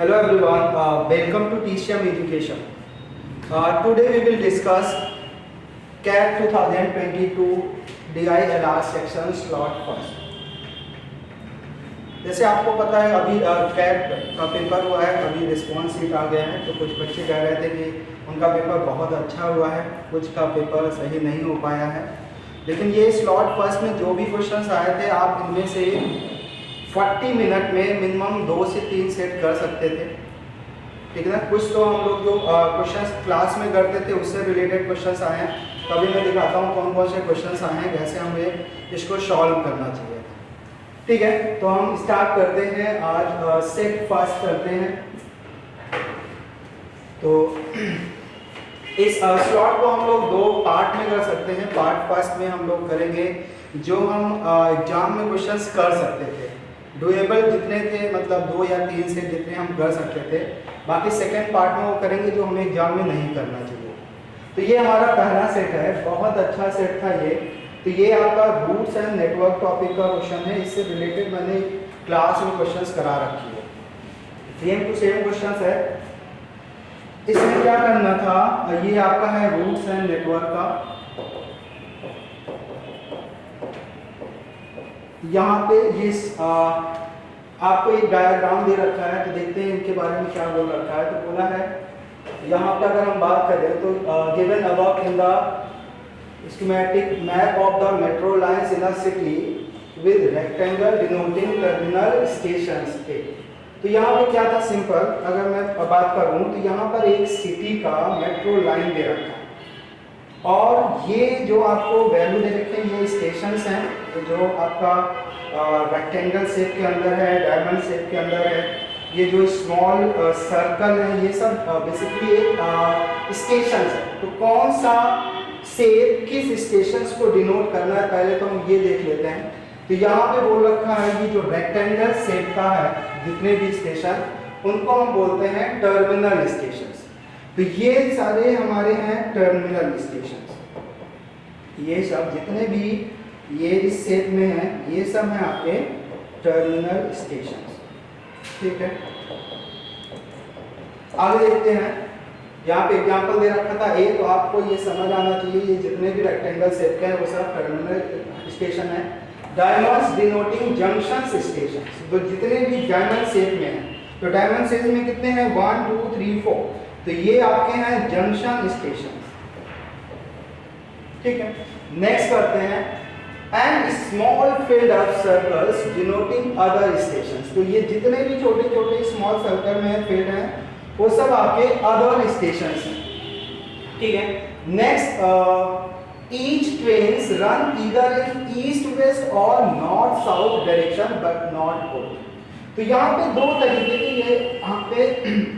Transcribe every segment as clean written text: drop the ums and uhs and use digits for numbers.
Hello everyone, welcome to TCM Education. Today we will discuss CAT 2022 DILR section slot first. जैसे आपको पता है अभी कैट का पेपर हुआ है, अभी रिस्पॉन्स शीट आ गया है, तो कुछ बच्चे कह रहे थे कि उनका पेपर बहुत अच्छा हुआ है, कुछ का पेपर सही नहीं हो पाया है। लेकिन ये स्लॉट फर्स्ट में जो भी क्वेश्चंस आए थे आप इनमें से 40 मिनट में मिनिमम 2 से 3 सेट कर सकते थे, ठीक है ना। कुछ तो हम लोग जो क्वेश्चंस क्लास में करते थे उससे रिलेटेड क्वेश्चंस आए हैं, तभी मैं दिखाता हूँ कौन कौन से क्वेश्चंस आए हैं, कैसे हमें इसको सॉल्व करना चाहिए, ठीक है। तो हम स्टार्ट करते हैं, आज सेट फर्स्ट करते हैं। तो इस स्लॉट को हम लोग 2 पार्ट में कर सकते हैं। पार्ट फर्स्ट में हम लोग करेंगे जो हम एग्जाम में क्वेश्चंस कर सकते थे, डुएबल जितने थे, मतलब 2 या 3 से जितने हम कर सकते थे। बाकी सेकेंड पार्ट में वो करेंगे जो हमें एग्जाम में नहीं करना चाहिए। तो ये हमारा पहला सेट है, बहुत अच्छा सेट था ये। तो ये आपका रूट्स एंड नेटवर्क टॉपिक का क्वेश्चन है, इससे रिलेटेड मैंने क्लास में क्वेश्चंस करा रखी है, सेम टू सेम क्वेश्चंस है। इसमें क्या करना था, ये आपका है रूट्स एंड नेटवर्क का। यहाँ पे ये आपको एक डायग्राम दे रखा है, तो देखते हैं इनके बारे में क्या बोल रखा है। तो बोला है यहाँ पे अगर हम बात करें तो given above in the schematic map of the metro lines in a city with rectangle denoting terminal stations A। तो यहाँ पे क्या था, सिंपल अगर मैं बात करूँ तो यहाँ पर एक सिटी का मेट्रो लाइन दे रखा है और ये जो आपको वैल्यू दे रखे हैं ये स्टेशंस हैं, तो जो आपका रेक्टेंगल शेप के अंदर है, डायमंड शेप के अंदर है, ये जो स्मॉल सर्कल है, ये सब बेसिकली एक स्टेशन है। तो कौन सा शेप किस स्टेशंस को डिनोट करना है पहले तो हम ये देख लेते हैं। तो यहाँ पे बोल रखा है कि जो रेक्टेंगल शेप का है जितने भी स्टेशन उनको हम बोलते हैं टर्मिनल स्टेशंस। तो ये सारे हमारे हैं टर्मिनल स्टेशंस, ये सब जितने भी ये इस शेप में हैं ये सब हैं आपके टर्मिनल स्टेशंस, ठीक है। आगे देखते हैं, यहाँ पे एग्जाम्पल दे रखा था ए, तो आपको ये समझ आना चाहिए ये जितने भी रेक्टेंगल शेप के हैं वो सब टर्मिनल स्टेशन है। डायमंड्स डिनोटिंग जंक्शन स्टेशन, तो जितने भी डायमंड शेप में हैं, तो डायमंड शेप में कितने हैं 1 2 3 4, तो ये आपके हैं जंक्शन स्टेशन, ठीक है। नेक्स्ट करते हैं and small field of circles denoting other stations, तो ये जितने भी छोटे छोटे स्मॉल सर्कल में फील्ड हैं वो सब आपके अदर स्टेशंस हैं, ठीक है। Next each trains run either in east west और north south direction but not both. तो यहाँ पे 2 तरीके के ये यहाँ पे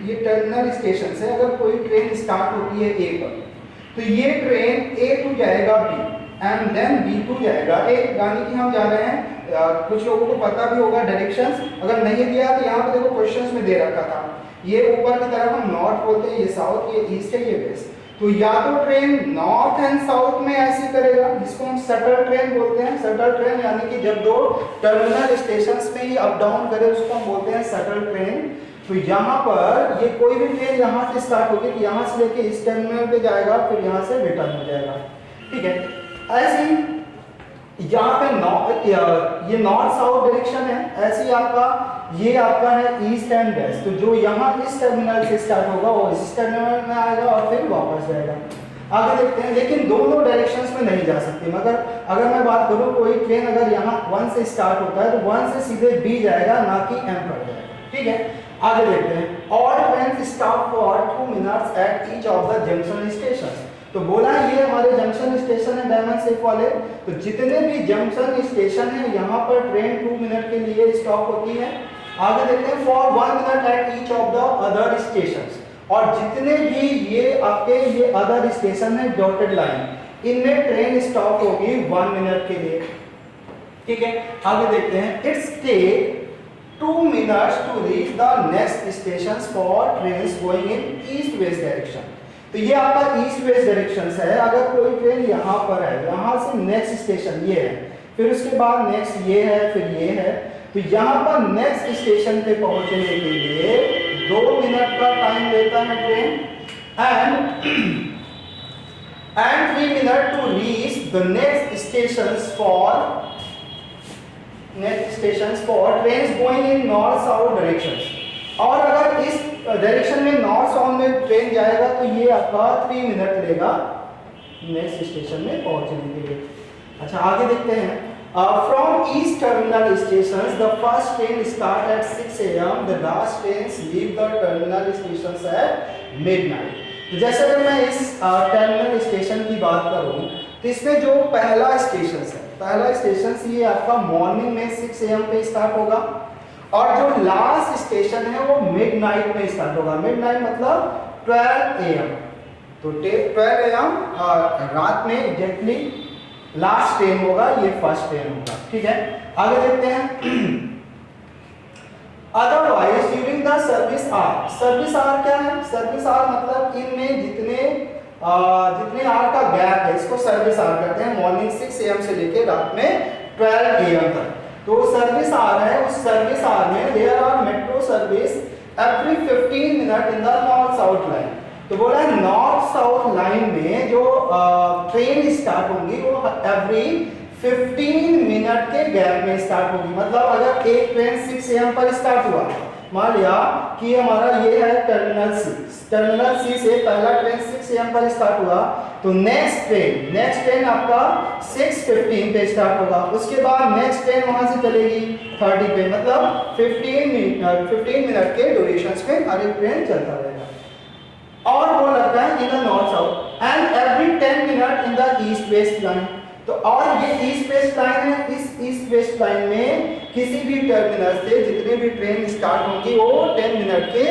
ये टर्मिनल स्टेशन है। अगर कोई ट्रेन स्टार्ट होती है ए पर, तो ये ट्रेन ए टू जाएगा B and then B to जाएगा ए, यानी कि हम जा रहे हैं, कुछ लोगों को पता भी होगा डायरेक्शंस, अगर नहीं दिया तो यहाँ पे देखो क्वेश्चंस में दे रखा था, ये ऊपर की तरफ हम नॉर्थ बोलते हैं, ये साउथ, ये ईस्ट है, ये वेस्ट। तो या तो ट्रेन नॉर्थ एंड साउथ में ऐसे करेगा, जिसको हम शटल ट्रेन बोलते हैं। शटल ट्रेन यानी कि जब 2 टर्मिनल स्टेशंस में ही अप डाउन करे उसको हम बोलते हैं शटल ट्रेन। तो यहाँ पर ये कोई भी ट्रेन यहाँ से स्टार्ट होगी, तो यहाँ से लेके इस टर्मिनल पे जाएगा, फिर यहाँ से रिटर्न हो जाएगा, ठीक है। ऐसे ही यहाँ पे ये नॉर्थ साउथ डायरेक्शन है, ऐसे ही आपका ये आपका है ईस्ट एंड वेस्ट। तो जो यहाँ इस टर्मिनल से स्टार्ट होगा वो इस टर्मिनल में आएगा और फिर वापस जाएगा। आगे देखते हैं, लेकिन दोनों डायरेक्शंस में नहीं जा सकती। मगर अगर मैं बात करूँ कोई ट्रेन अगर यहाँ 1 से स्टार्ट होता है तो 1 से सीधे बी जाएगा, ना कि एम पर जाएगा, ठीक है। आगे देखते हैं, all train stop for 2 minutes at each of the junction station. तो बोला ये हमारे जंक्शन स्टेशन है डायमंड शेप वाले, तो जितने भी जंक्शन स्टेशन है यहाँ पर ट्रेन 2 मिनट के लिए स्टॉप होती है। आगे देखते हैं, for 1 minute at each of the other stations, और जितने भी ये आपके ये अदर स्टेशन है डॉटेड लाइन, इनमें ट्रेन स्टॉप होगी 1 मिनट के लिए, ठीक है। आगे देखते हैं, it's take 2 minutes to reach the next station for trains going in east west direction. तो ये आपका ईस्ट वेस्ट डायरेक्शन है। अगर कोई ट्रेन यहाँ पर है, यहाँ से नेक्स्ट स्टेशन ये है, फिर उसके बाद नेक्स्ट ये है, फिर ये है, तो यहाँ पर नेक्स्ट स्टेशन पे पहुंचने के लिए 2 मिनट का टाइम लेता है train and 3 minute to reach the next station for train going in north south direction. और अगर इस डायरेक्शन में नॉर्थ साउथ में ट्रेन जाएगा तो ये आपका 3 मिनट लेगा नेक्स्ट स्टेशन में पहुंचने के लिए। अच्छा आगे देखते हैं। From east terminal station the first train start at 6 AM, the last train leave the terminal station at midnight. तो जैसे अगर मैं इस टर्मिनल स्टेशन की बात करूं तो इसमें जो पहला स्टेशन ये आपका मॉर्निंग में 6 AM पे स्टार्ट होगा और जो लास्ट स्टेशन है वो मिडनाइट में स्टार्ट होगा। मिडनाइट मतलब 12 AM। तो 12 AM रात में एग्जैक्टली लास्ट ट्रेन होगा, ये फर्स्ट ट्रेन होगा। ठीक है आगे देखते हैं। Otherwise during the service hour क्या है? सर्विस आवर मतलब इनमें जितने आवर का गैप है इसको सर्विस आवर कहते हैं। मॉर्निंग 6 AM से लेके रात में 12 AM तक तो सर्विस आवर है। उस सर्विस आवर में there are metro service every 15 minute in the north south line. तो बोला है नॉर्थ साउथ लाइन में जो ट्रेन स्टार्ट होंगी वो एवरी 15 मिनट के गैप में स्टार्ट होगी। मतलब अगर एक ट्रेन 6 AM पर स्टार्ट हुआ, मान लिया कि हमारा ये है टर्मिनल सी से पहला ट्रेन 6 AM पर स्टार्ट हुआ तो नेक्स्ट ट्रेन आपका 6:15 पे स्टार्ट होगा। उसके बाद नेक्स्ट ट्रेन वहां से चलेगी 30 पे, मतलब 15 मिनट के ड्यूरेशन में हर एक ट्रेन चलता रहेगा। और वो लगता है इन the north south and every 10 minute in the east west line. तो और ये ईस्ट वेस्ट लाइन है, इस ईस्ट वेस्ट लाइन में किसी भी टर्मिनल से जितने भी ट्रेन स्टार्ट होंगी वो 10 मिनट के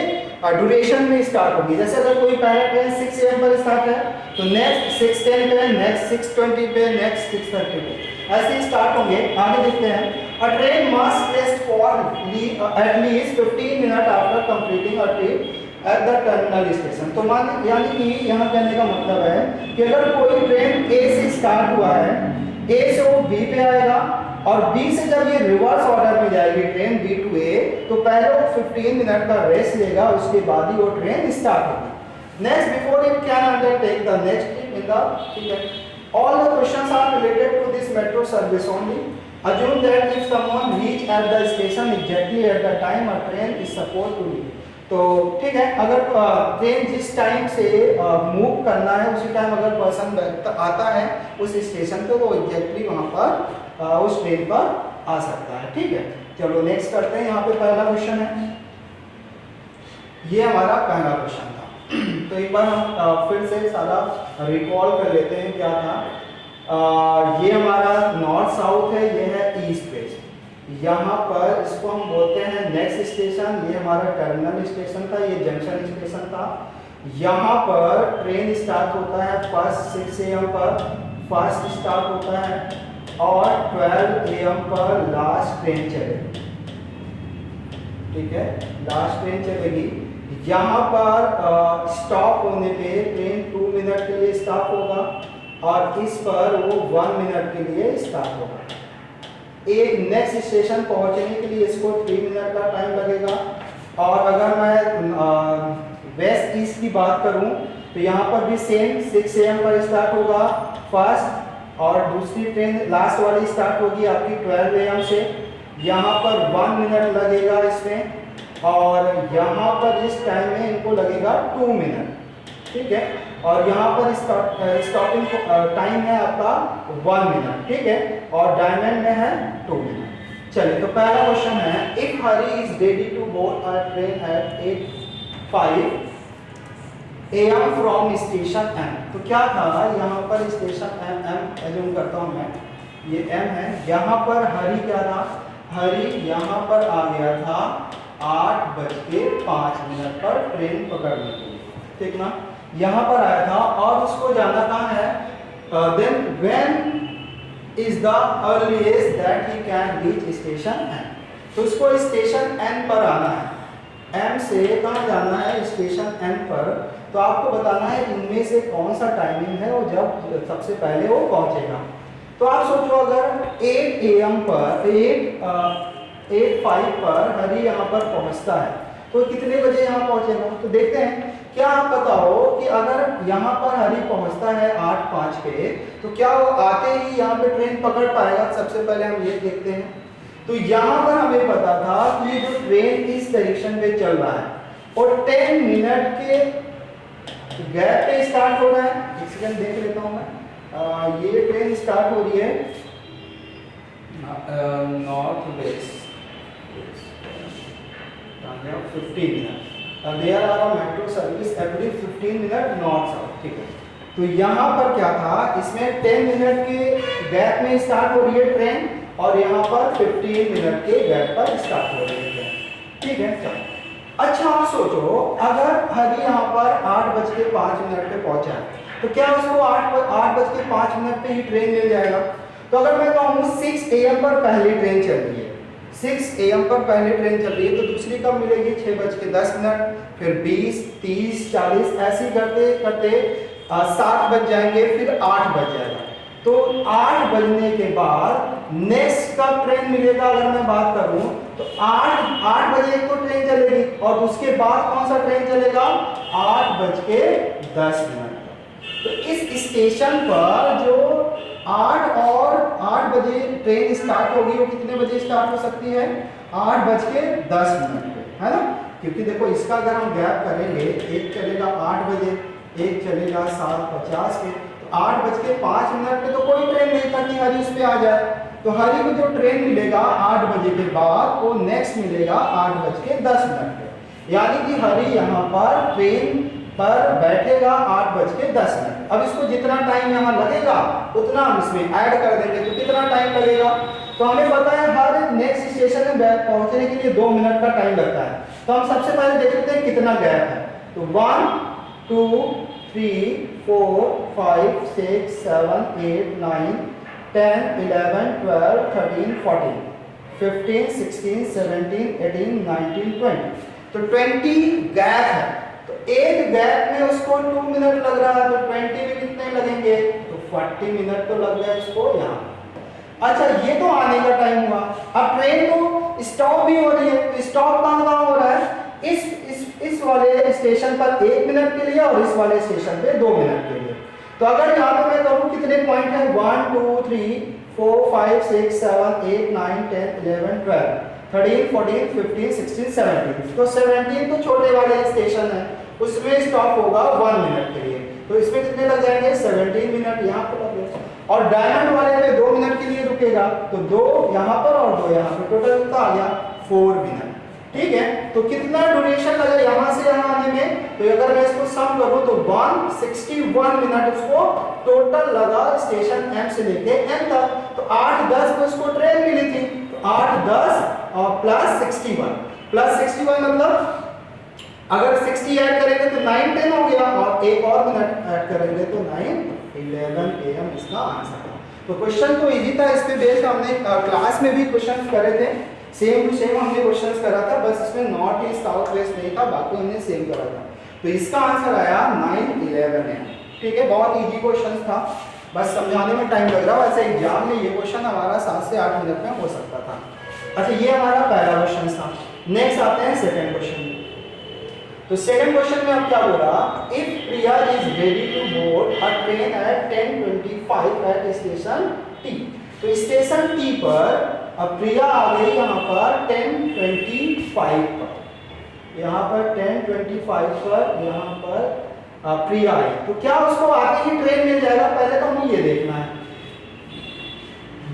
ड्यूरेशन में स्टार्ट होगी। जैसे अगर कोई पहला ट्रेन 6 AM पर स्टार्ट है तो नेक्स्ट 6:10 पे, नेक्स्ट 6:20 पे, नेक्स्ट 6:30 पे ऐसे स्टार्ट होंगे। आगे देखते हैं। अ train must rest for at least 15 minute after completing a trip at the terminal station. तो यानी कि यहाँ कहने का मतलब है कि अगर कोई ट्रेन ए से स्टार्ट हुआ है, ए से वो बी पे आएगा और बी से जब ये रिवर्स ऑर्डर में जाएगी ट्रेन बी टू ए तो पहले वो 15 मिनट का रेस्ट लेगा, उसके बाद ही वो ट्रेन स्टार्ट होगी। Next before it can undertake the next trip in the, ठीक है, all the questions are related to this metro service only. Assume that if someone reach at the station exactly at the time a train is supposed to leave। तो ठीक है, अगर train जिस time से move करना है उसी time अगर पर्सन आता है उस स्टेशन पे तो एग्जैक्टली वहाँ पर उस ट्रेन पर आ सकता है। ठीक है चलो नेक्स्ट करते हैं। यहाँ पे पहला क्वेश्चन है, ये हमारा पहला क्वेश्चन था। तो एक बार हम फिर से सारा रिकॉल कर लेते हैं क्या था। ये हमारा नॉर्थ साउथ है, ये है ईस्ट वेस्ट। यहाँ पर इसको हम बोलते हैं नेक्स्ट स्टेशन, ये हमारा टर्मिनल स्टेशन था, ये जंक्शन स्टेशन था। यहाँ पर ट्रेन स्टार्ट होता है फर्स्ट 6 AM पर फर्स्ट स्टार्ट होता है और 12 AM पर लास्ट ट्रेन चलेगी। ठीक है लास्ट ट्रेन चलेगी। यहाँ पर स्टॉप होने पे ट्रेन 2 मिनट के लिए स्टॉप होगा और इस पर वो 1 मिनट के लिए स्टॉप होगा। एक नेक्स्ट स्टेशन पहुंचने के लिए इसको 3 मिनट का टाइम लगेगा। और अगर मैं वेस्ट ईस्ट की बात करूं तो यहाँ पर भी सेम 6 AM पर स्टार्ट होगा फर्स्ट और दूसरी ट्रेन लास्ट वाली स्टार्ट होगी आपकी 12 AM से। यहाँ पर 1 मिनट लगेगा इसमें और यहाँ पर इस टाइम में इनको लगेगा 2 मिनट। ठीक है और यहाँ पर स्टॉपिंग टाइम है आपका 1 मिनट। ठीक है और डायमंड में है 2 मिनट। चलिए तो पहला क्वेश्चन है, if Hari is ready to board a train at 8:05 AM from station M। तो क्या था यहाँ पर स्टेशन M एज्यूम करता हूँ मैं, ये M है। यहाँ पर हरी क्या था, हरी यहाँ पर आ गया था 8:05 पर ट्रेन पकड़ने के लिए। ठीक ना, यहाँ पर आया था और उसको जाना कहाँ है, then when is the earliest that he can reach station N। तो उसको स्टेशन N पर आना है। M से कहाँ जाना है, स्टेशन N पर। तो आपको बताना है इनमें से कौन सा टाइमिंग है वो जब सबसे पहले वो पहुंचेगा। तो आप सोचो अगर 8 AM पर 8:05 पर हरी यहाँ पर पहुंचता है तो कितने बजे यहाँ पहुंचेगा। तो देखते हैं, क्या आप बताओ कि अगर यहाँ पर हरी पहुंचता है 8:05 पे, तो क्या वो आते ही यहाँ पे ट्रेन पकड़ पाएगा। सबसे पहले हम ये देखते हैं। तो यहाँ पर हमें पता था कि जो ट्रेन इस डायरेक्शन पे चल रहा है और 10 मिनट के गैप पे स्टार्ट हो रहा है। एक सेकंड देख लेता हूँ मैं। ये ट्रेन स्टार्ट हो रही है north west 15 minute. There are a metro service every 15 minute north south. ठीक है, तो यहाँ पर क्या था, इसमें 10 मिनट के गैप में स्टार्ट हो रही है ट्रेन और यहाँ पर 15 मिनट के गैप पर स्टार्ट हो रही है ट्रेन। ठीक है, चलो। अच्छा आप सोचो, अगर हरी यहाँ पर 8:05 पे पहुंचा है, तो क्या उसको 8:05 पे ही ट्रेन मिल जाएगा। तो अगर मैं कहूँ 6 AM पर पहली ट्रेन चल रही है, 6 AM पर पहली ट्रेन चल रही है, तो दूसरी कब मिलेगी 6:10, फिर 20, 30, 40 ऐसे करते करते 7 बज जाएंगे, फिर 8 बज जाएगा। तो 8 बजने के बाद नेक्स्ट कब ट्रेन मिलेगा, अगर मैं बात करूं तो 8 बजे एक तो ट्रेन चलेगी और उसके बाद कौन सा ट्रेन चलेगा 8:10। तो इस स्टेशन पर जो 8 बजे ट्रेन स्टार्ट होगी, वो कितने बजे स्टार्ट हो सकती है 8:10 पे, है ना। क्योंकि देखो इसका अगर हम गैप करेंगे, एक चलेगा 8 बजे, एक चलेगा 7:50 पे, तो 8:05 पे तो कोई ट्रेन नहीं था कि हरी उस पे आ जाए। तो हरी को जो ट्रेन मिलेगा 8 बजे के बाद, वो नेक्स्ट मिलेगा 8:10 पे। यानी कि हरी यहाँ पर ट्रेन पर बैठेगा 8:10। अब इसको जितना टाइम यहाँ लगेगा उतना हम इसमें ऐड कर देंगे। तो कितना टाइम लगेगा, तो हमें पता है हर नेक्स्ट स्टेशन में पहुंचने के लिए 2 मिनट का टाइम लगता है। तो हम सबसे पहले देख लेते हैं कितना गैप है। तो 1 2 3 4 5 6 7 8 9 10 11 12 13 14 15 16 17 18 19 20। तो 20 गैप है। तो एक गैप में उसको 2 मिनट लग रहा है, तो 20 में कितने लगेंगे, तो 40 मिनट तो लग गया इसको यहाँ। अच्छा ये तो आने का टाइम हुआ। अब ट्रेन तो स्टॉप भी हो रही है, तो स्टॉप कहाँ हो रहा है, इस वाले स्टेशन पर 1 मिनट के लिए और इस वाले स्टेशन पे 2 मिनट के लिए। तो अगर यहाँ पे मैं कहूँ कितने पॉइंट है 1 2 3 4 5 6 7 8 9 10 11 12 13 14 15 16 17। तो 17 तो छोटे वाले स्टेशन है, उसमें स्टॉप होगा 1 मिनट के लिए। तो इसमें कितने लग जाएंगे 17 मिनट यहाँ पर लगेगा। और डायमंड वाले में 2 मिनट के लिए रुकेगा, तो 2 यहाँ पर और 2 यहाँ पर, टोटल कितना आ गया 4 मिनट। ठीक है, तो कितना ड्यूरेशन लगा यहाँ से यहाँ आने में, तो अगर मैं इसको सम करूं तो 161 मिनट उसको टोटल लगा स्टेशन M से लेके N तक। तो 8:10 पे उसको ट्रेन मिली थी, तो 8:10 और प्लस 61 मतलब अगर 60 ऐड करेंगे तो 9 10 हो गया, और एक और मिनट ऐड करेंगे तो 9 11 AM इसका आंसर था। तो क्वेश्चन तो इजी था, इस पे बेस्ड हमने क्लास में भी क्वेश्चन करे थे, सेम टू सेम हमने क्वेश्चंस करा था, बस इसमें नॉर्थ ईस्ट साउथ वेस्ट नहीं था, बाकी हमने सेम करा था। तो इसका आंसर आया 9 11 है। ठीक है, बहुत इजी क्वेश्चन था, बस समझाने में टाइम लग रहा है। वैसे एग्जाम में ये क्वेश्चन हमारा 7 से 8 मिनट में हो सकता था। अच्छा ये हमारा पहला क्वेश्चन था। नेक्स्ट आते हैं सेकंड क्वेश्चन में। तो सेकंड क्वेश्चन में अब क्या बोला, if Priya is ready to board a train at 10:25 at station T। तो स्टेशन T पर अब प्रिया आ गई यहाँ पर 10:25 पर, यहाँ पर 10:25 पर यहाँ पर प्रिया आई, तो क्या उसको आते ही ट्रेन मिल जाएगा, पहले तो हमें ये देखना है।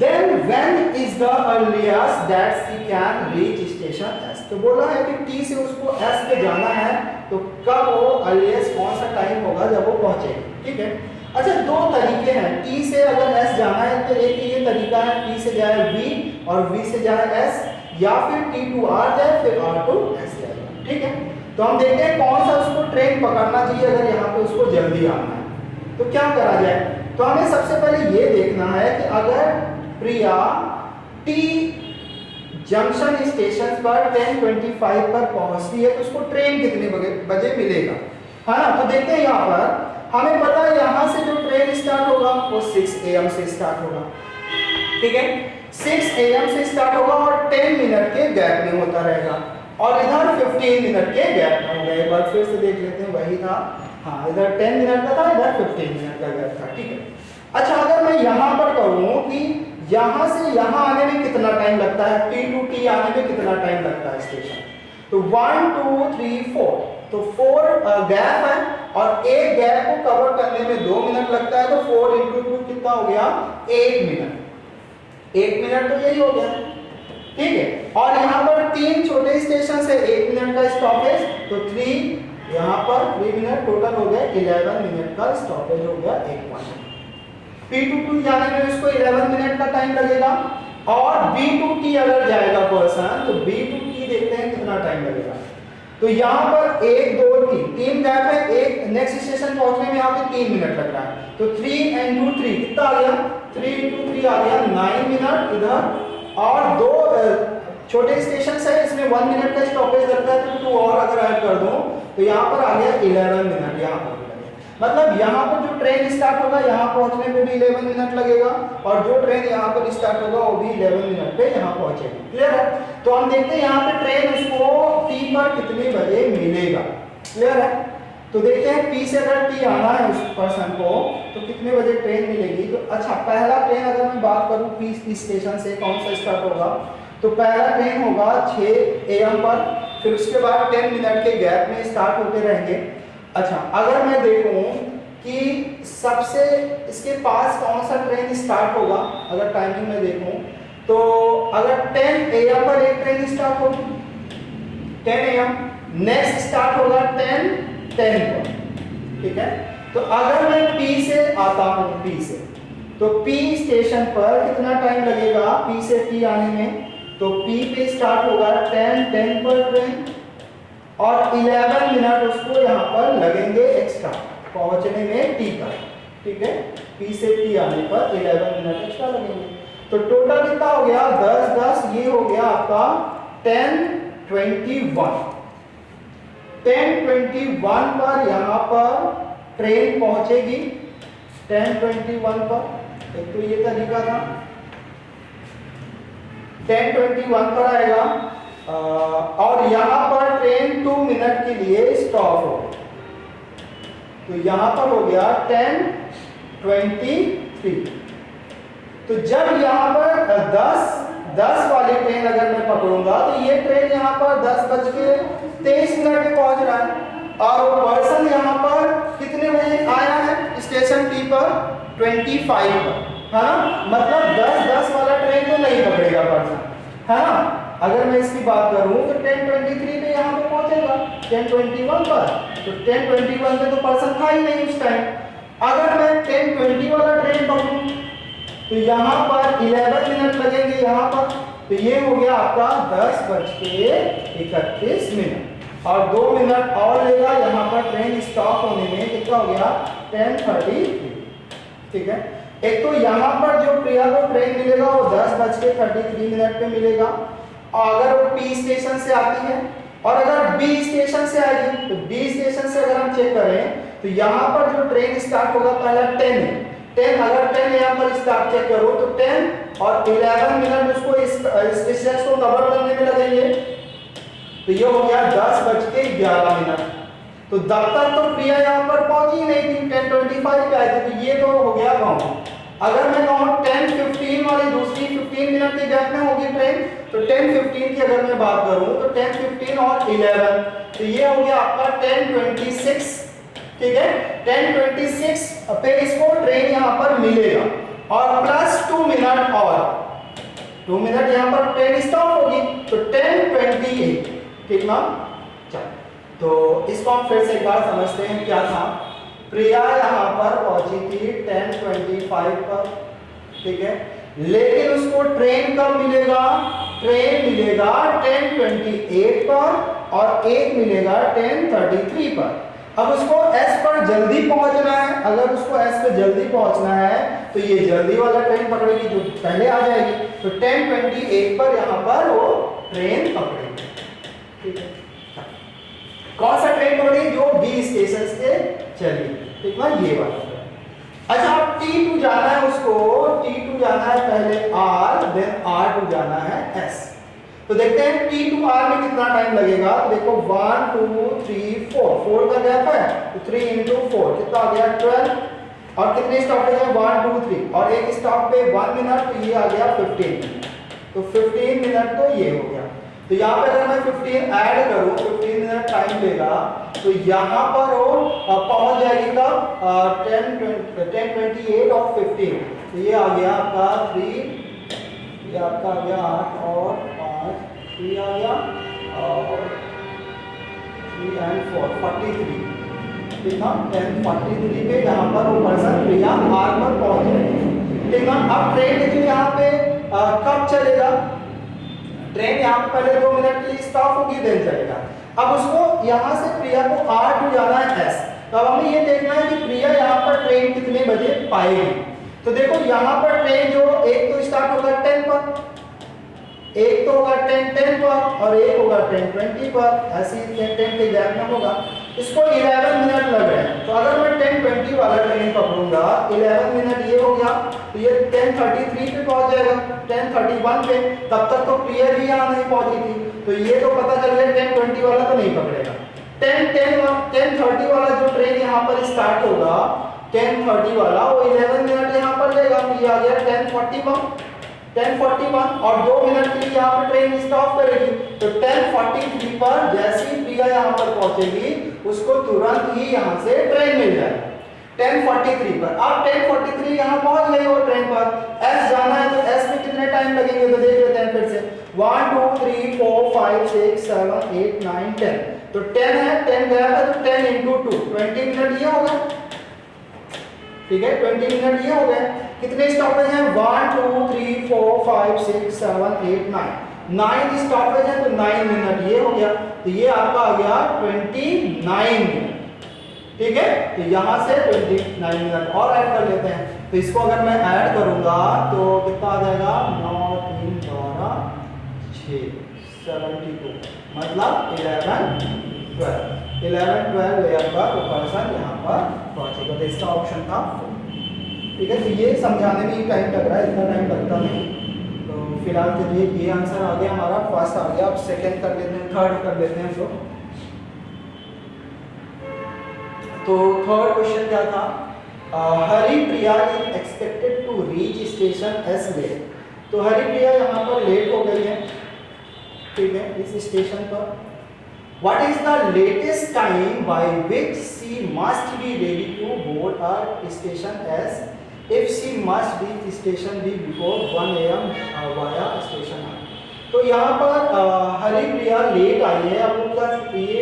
Then when is the earliest that she can reach station S। तो बोला है कि T से उसको S पे जाना है, तो कब वो अर्लीस्ट कौन सा टाइम होगा जब वो पहुंचेगी। ठीक है, अच्छा दो तरीके हैं, T से अगर S जाना है तो एक ये तरीका है T से जाए V और V से जाए S, या फिर T to R जाए फिर R to S जाए। ठीक है, तो हम देखते हैं कौन सा उसको ट्रेन पकड़ना चाहिए अगर यहाँ पे उसको जल्दी आना है। तो क्या करा जाए, तो हमें सबसे पहले ये देखना है कि अगर प्रिया T जंक्शन स्टेशन पर 10:25 पर पहुंचती है तो उसको ट्रेन कितने बजे मिलेगा, है ना। तो देखते हैं यहाँ पर हमें पता है यहाँ से जो ट्रेन स्टार्ट होगा वो 6 AM से स्टार्ट होगा। ठीक है, 6 AM से स्टार्ट होगा और 10 मिनट के गैप में होता रहेगा। और इधर 15 मिनट के गैप में हो गया। एक बार फिर से देख लेते हैं, वही था, हाँ इधर 10 मिनट का था, इधर 15 मिनट का गैप था, ठीक है। अच्छा अगर मैं यहाँ पर कहूँ कि यहाँ से यहाँ आने में कितना टाइम लगता है, T to T आने में कितना टाइम लगता है स्टेशन, तो 1 2 3 4, तो 4 गैप है और एक गैप को कवर करने में 2 मिनट लगता है, तो 4 × 2 कितना हो गया, 1 मिनट। 1 मिनट तो यही हो गया, ठीक है। और यहाँ पर 3 छोटे स्टेशन है, 1 मिनट का स्टॉपेज, तो 3 यहाँ पर 3 मिनट, टोटल हो गया 11 मिनट का स्टॉपेज हो गया 1 पॉइंट। P to T जाने में उसको 11 मिनट का टाइम लगेगा, और B to T अगर जाएगा पर्सन, तो B to T देखते हैं कितना टाइम लगेगा। तो यहाँ पर 1 2 3 गैप है, एक नेक्स्ट स्टेशन पहुंचने में यहाँ पे 3 मिनट लग रहा है, तो 3 × 3 कितना आ गया, 3 × 3 आ गया 9 मिनट इधर, और 2 छोटे स्टेशन है, इसमें 1 मिनट का स्टॉपेज लगता है, तो 2 और अगर ऐड कर दूं तो यहाँ पर आ गया 11 मिनट। यहाँ पर मतलब यहाँ पर जो ट्रेन स्टार्ट होगा यहाँ पहुंचने में भी 11 मिनट लगेगा, और जो ट्रेन यहाँ पर स्टार्ट होगा वो भी 11 मिनट पे यहाँ पहुंचेगी। क्लियर है? तो हम देखते हैं यहाँ पे ट्रेन उसको T पर कितने बजे मिलेगा। क्लियर है? तो देखते हैं P से अगर T आना है उस पर्सन को तो कितने बजे ट्रेन मिलेगी। तो अच्छा पहला ट्रेन अगर मैं बात करूँ P स्टेशन से कौन सा स्टार्ट होगा, तो पहला ट्रेन होगा 6 AM पर, फिर उसके बाद 10 मिनट के गैप में स्टार्ट होते रहेंगे। अच्छा अगर मैं देखूं कि सबसे इसके पास कौन सा ट्रेन स्टार्ट होगा, अगर टाइमिंग में देखूं तो अगर 10 AM पर एक ट्रेन स्टार्ट होगी, 10 AM, नेक्स्ट स्टार्ट होगा 10 पर, ठीक है। तो अगर मैं P से आता हूं, P से, तो P स्टेशन पर कितना टाइम लगेगा P से T आने में, तो P पे स्टार्ट होगा 10 पर ट्रेन, और 11 मिनट उसको यहाँ पर लगेंगे एक्स्ट्रा पहुंचने में T पर, ठीक है। P से T आने पर 11 मिनट एक्स्ट्रा लगेंगे, तो टोटल कितना हो गया 10 ये हो गया आपका 10:21। 10:21 पर यहाँ पर ट्रेन पहुंचेगी, 10:21 पर, एक तो ये तरीका था, 10:21 पर आएगा, और यहाँ पर ट्रेन 2 मिनट के लिए स्टॉप हो, तो यहाँ पर हो गया 10:23। तो जब यहाँ पर 10 वाली ट्रेन अगर मैं पकड़ूंगा तो ये ट्रेन यहाँ पर 10:23 पे पहुंच रहा है, और वो पर्सन यहाँ पर कितने बजे आया है स्टेशन T पर, 25 पर, है ना। मतलब 10 वाला ट्रेन तो नहीं पकड़ेगा पर्सन, है ना। अगर मैं इसकी बात करूं तो 10:23 पे यहाँ पे पहुंचेगा, 10:21 पर, तो 10:21 पे तो पर्सन था ही नहीं उस टाइम। अगर मैं 10:20 वाला ट्रेन पकड़ूं तो यहाँ पर 11 मिनट लगेंगे यहाँ पर, तो ये हो गया आपका 10:31, और 2 मिनट और लेगा यहाँ पर ट्रेन स्टॉप होने में, कितना हो गया 10:33, ठीक है। एक तो यहाँ पर जो प्रिया को ट्रेन मिलेगा वो 10:33 पे मिलेगा, और अगर वो P स्टेशन से आती है, और अगर B स्टेशन से आएगी, तो B स्टेशन से अगर हम चेक करें तो यहाँ पर जो ट्रेन स्टार्ट होगा पहला 10, अगर 10 यहाँ पर स्टार्ट चेक करो तो 10 और 11 मिनट उसको इस स्टेशन को कवर करने में लगेंगे, तो ये हो गया 10:11। तो तब तक तो प्रिया यहाँ पर पहुंची नहीं थी, 10:25 पे आई थी, तो ये तो हो गया काउंट। अगर मैं कहूँ 10:15 वाली दूसरी 15 मिनट के गैप में होगी ट्रेन, तो 10:15 की अगर मैं बात करूँ तो 10:15 और 11, तो ये हो गया आपका 10:26, ठीक है। 10:26 पे इसको ट्रेन यहाँ पर मिलेगा, और प्लस 2 मिनट और 2 मिनट यहाँ पर ट्रेन स्टॉप होगी, तो 10:28, ठीक ना। चलो तो इसको हम फिर से एक बार समझते हैं क्या था। प्रिया यहाँ पर पहुंची थी 10:25 पर, ठीक है, लेकिन उसको ट्रेन कब मिलेगा, ट्रेन मिलेगा 10:28 पर, और एक मिलेगा 10:33 पर। अब उसको S पर जल्दी पहुंचना है, अगर उसको S पे जल्दी पहुंचना है तो ये जल्दी वाला ट्रेन पकड़ेगी जो पहले आ जाएगी, तो 10:28 पर यहाँ पर वो ट्रेन पकड़ेगी, ठीक है। कौन सा ट्रेन पकड़ेगी, जो B स्टेशन से चली, ठीक ना, ये वाला। अच्छा अब T2 जाना है उसको, T2 जाना है पहले R, देन R2 जाना है S। तो देखते हैं T to R में कितना टाइम लगेगा। तो देखो 1 2 3 4, 4 का गैप है तो 3 into 4 कितना आ गया 12। और कितने स्टॉपेज है 1 2 3 और एक स्टॉप पे 1 मिनट, तो ये आ गया 15 मिनट। तो 15 मिनट तो ये हो गया। तो यहाँ पे अगर मैं 15 ऐड करूँ 15 मिनट टाइम लेगा, तो यहाँ पर वो पहुंच जाएगी कब 10:28 और 15। तो ये आ गया आपका 3, ये आपका आ गया 8 और 5, 3 आ गया और 3 and 4 43, कितना 10:43 पे यहाँ पर वो पर्सन प्रिया आर पर पहुंच जाएगी। ठीक है, अब ट्रेन लेकिन यहाँ पे कब चलेगा, ट्रेन यहाँ पे पहले 2 मिनट के लिए स्टॉप होगी देन चलेगा। अब उसको यहाँ से प्रिया को R टू जाना है S, तो अब हमें ये देखना है कि प्रिया यहाँ पर ट्रेन कितने बजे पाएगी। तो देखो यहाँ पर ट्रेन जो एक तो स्टार्ट होगा 10 पर, एक तो होगा 10:10 पर और एक होगा 10:20 पर, ऐसे 10:10 के गैप में होगा। इसको 11 मिनट लग रहे हैं। तो अगर मैं 10:20 वाला ट्रेन पकड़ूंगा 11 मिनट ये हो गया, तो ये 10:33 पे पहुंच जाएगा 10:31 पे, तब तक तो प्रिया भी यहाँ नहीं पहुंची थी। तो ये तो पता चल गया 10:20 वाला तो नहीं पकड़ेगा। 10:30 वाला जो ट्रेन यहाँ पर स्टार्ट होगा 10:30 वाला वो 11 मिनट यहाँ पर लेगा, तो ये आ गया 10:41 और 2 मिनट के लिए यहाँ पर ट्रेन स्टॉप करेगी। तो 10:43 पर जैसे ही प्रिया यहाँ पर पहुंचेगी उसको तुरंत ही यहाँ से ट्रेन मिल जाएगी 10:43 पर। अब 10:43 यहाँ पहुंच गई वो ट्रेन पर, S जाना है तो S में कितने टाइम लगेंगे तो देख लेते हैं फिर से 1 2 3 4 5 6 7 8 9 10। तो 10 है, 10 गया है तो 10 into 2 20 मिनट ये होगा। ठीक है, 20 मिनट ये हो गए। कितने स्टॉपेज हैं 1 2 3 4 5 6 7 8 9 स्टॉपेज है तो 9 मिनट ये हो गया। तो ये आपका आ गया 29 मिनट। ठीक है, तो यहां से 29 मिनट और ऐड कर लेते हैं। तो इसको अगर मैं ऐड करूंगा तो कितना आ जाएगा 9 3 12 6 72, मतलब 11 12 पर वो पर्सन यहाँ पर पहुंचेगा। तो इसका ऑप्शन था। ठीक है, तो ये समझाने में ही टाइम लग रहा है, इतना टाइम लगता नहीं। तो फिलहाल के लिए ये आंसर आ गया हमारा, फर्स्ट आ गया। अब सेकंड कर लेते हैं, थर्ड कर लेते हैं। तो थर्ड क्वेश्चन क्या था, Haripriya is expected to reach station S late. तो हरिप्रिया यहाँ पर लेट हो गई है। ठीक है, इस स्टेशन पर What is the latest time by which she must be ready to board a station S if she must reach station B before 1 AM via station R? तो यहाँ पर हरिप्रिया लेट आई है। अब उसका ये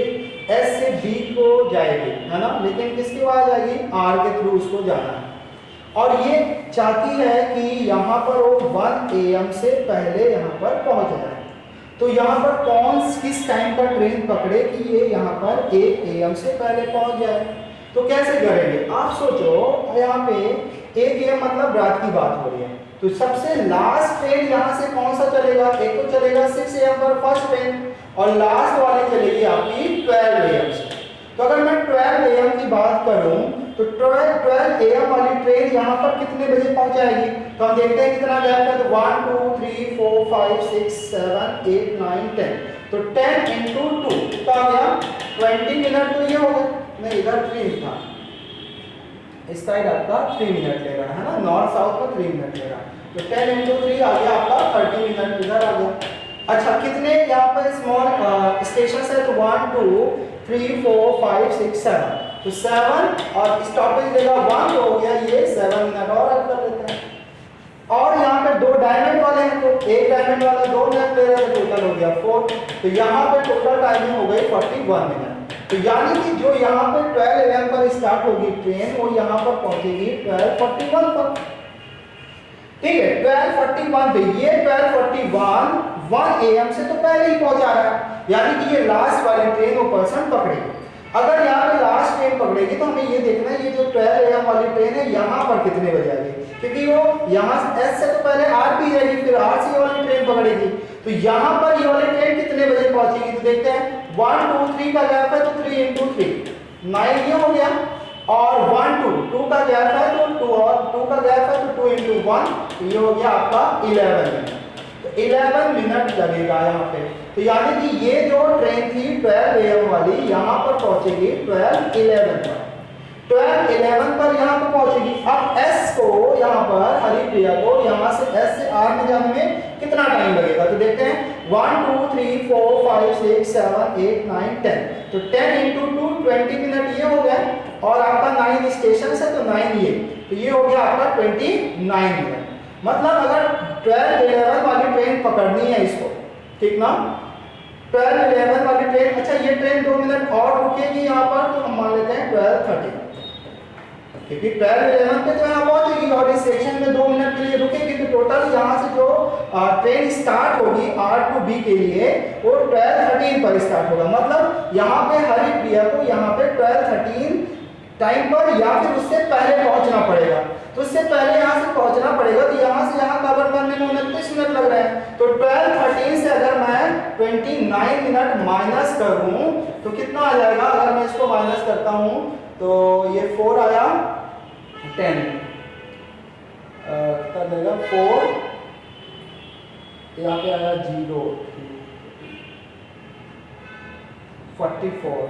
S से B को जाएगी, है ना, लेकिन किसके वहाँ जाएगी R के थ्रू उसको जाना है। और ये चाहती है कि यहाँ पर वो 1 AM से पहले यहाँ पर पहुँच जाए। तो यहाँ पर कौन किस टाइम पर ट्रेन पकड़े कि ये यहाँ पर 1 AM से पहले पहुँच जाए। तो कैसे करेंगे आप सोचो, यहाँ पे 1 AM मतलब रात की बात हो रही है। तो सबसे लास्ट ट्रेन यहाँ से कौन सा चलेगा, एक तो चलेगा 6 AM पर फर्स्ट ट्रेन और लास्ट वाली चलेगी आपकी 12 AM से। तो अगर मैं 12 AM की बात करूं तो 12 AM वाली ट्रेन यहाँ पर कितने बजे पहुंच जाएगी। तो हम देखते हैं कितना गैप है। तो 1 2 3 4 5 6 7 8 9 10। तो 10 into 2 कितना आ गया 20 मिनट। तो ये होगा, नहीं इधर 3 था, इस साइड आपका 3 मिनट ले रहा है ना, नॉर्थ साउथ में 3 मिनट ले रहा है। तो 10 into 3 आ गया आपका 30 मिनट इधर आ गया। अच्छा, कितने यहाँ पर स्मॉल स्टेशन है तो 1 2 3 4 5 6 7। तो 7 और स्टॉपेज देगा 1, तो हो गया ये 7 मिनट और ऐड कर लेते हैं। और यहाँ पे 2 डायमंड वाले हैं तो एक डायमंड वाला 2 मिनट ले रहा है तो टोटल हो गया 4। तो यहाँ पे टोटल टाइमिंग हो गई 41 मिनट। तो यानी कि जो यहाँ पे 12 AM पर स्टार्ट होगी ट्रेन वो यहाँ पर पहुंचेगी 12:41 पर। ठीक है, 12:41 पे ये 12:41 1 AM से तो पहले ही पहुंचा रहा है, यानी कि ये लास्ट वाली ट्रेन वो पर्सन पकड़ेगी। अगर यहाँ पे लास्ट ट्रेन पकड़ेगी तो हमें ये देखना है ये जो 12 AM वाली ट्रेन है यहाँ पर कितने बजे आएगी, क्योंकि वो यहाँ S से तो पहले R भी जाएगी फिर R से वाली ट्रेन पकड़ेगी। तो यहाँ पर ये वाली ट्रेन कितने बजे पहुंचेगी तो देखते हैं 1 2 3 का गैप है तो 3 into 3 9 ये हो गया। और 1 2 का गैप है तो 2 और 2 का गैप है तो 2 into 1 ये हो गया आपका 11 मिनट। तो 11 मिनट लगेगा यहाँ पे। तो यानी कि ये जो ट्रेन थी 12 AM वाली यहाँ पर पहुंचेगी 12:11 पर, 12:11 पर यहाँ पर पहुंचेगी। अब S को यहाँ पर हरिप्रिया को यहाँ से S से R में जाने में कितना टाइम लगेगा, तो देखते हैं 1 2 3 4 5 6 7 8 9 10, तो 10 × 2 20 मिनट ये हो गया, और आपका 9 स्टेशन है तो 9 ये, तो ये हो गया आपका 29 मिनट। मतलब अगर 12:11 वाली ट्रेन पकड़नी है इसको, ठीक ना, 12:11 वाली ट्रेन, अच्छा ये ट्रेन 2 मिनट और रुकेगी यहाँ पर, तो हम मान लेते हैं 12:30, क्योंकि 12:11 पे तो यहाँ पहुंचेगी और इस सेक्शन में 2 मिनट के लिए रुकेगी, तो टोटल यहाँ से जो ट्रेन स्टार्ट होगी R to B के लिए वो 12:13 पर स्टार्ट होगा। मतलब यहाँ पे हरिप्रिया को यहाँ पे 12:13 टाइम पर या फिर उससे पहले पहुंचना पड़ेगा, तो उससे पहले यहाँ से पहुंचना पड़ेगा, तो यहाँ से यहाँ कवर करने में 29 मिनट लग रहे हैं। तो 12:13 से अगर मैं 29 मिनट माइनस करूं तो कितना आ जाएगा, अगर मैं इसको माइनस करता हूं तो ये 4 आया, 10 कर देगा 4, यहाँ पे आया 0, 44,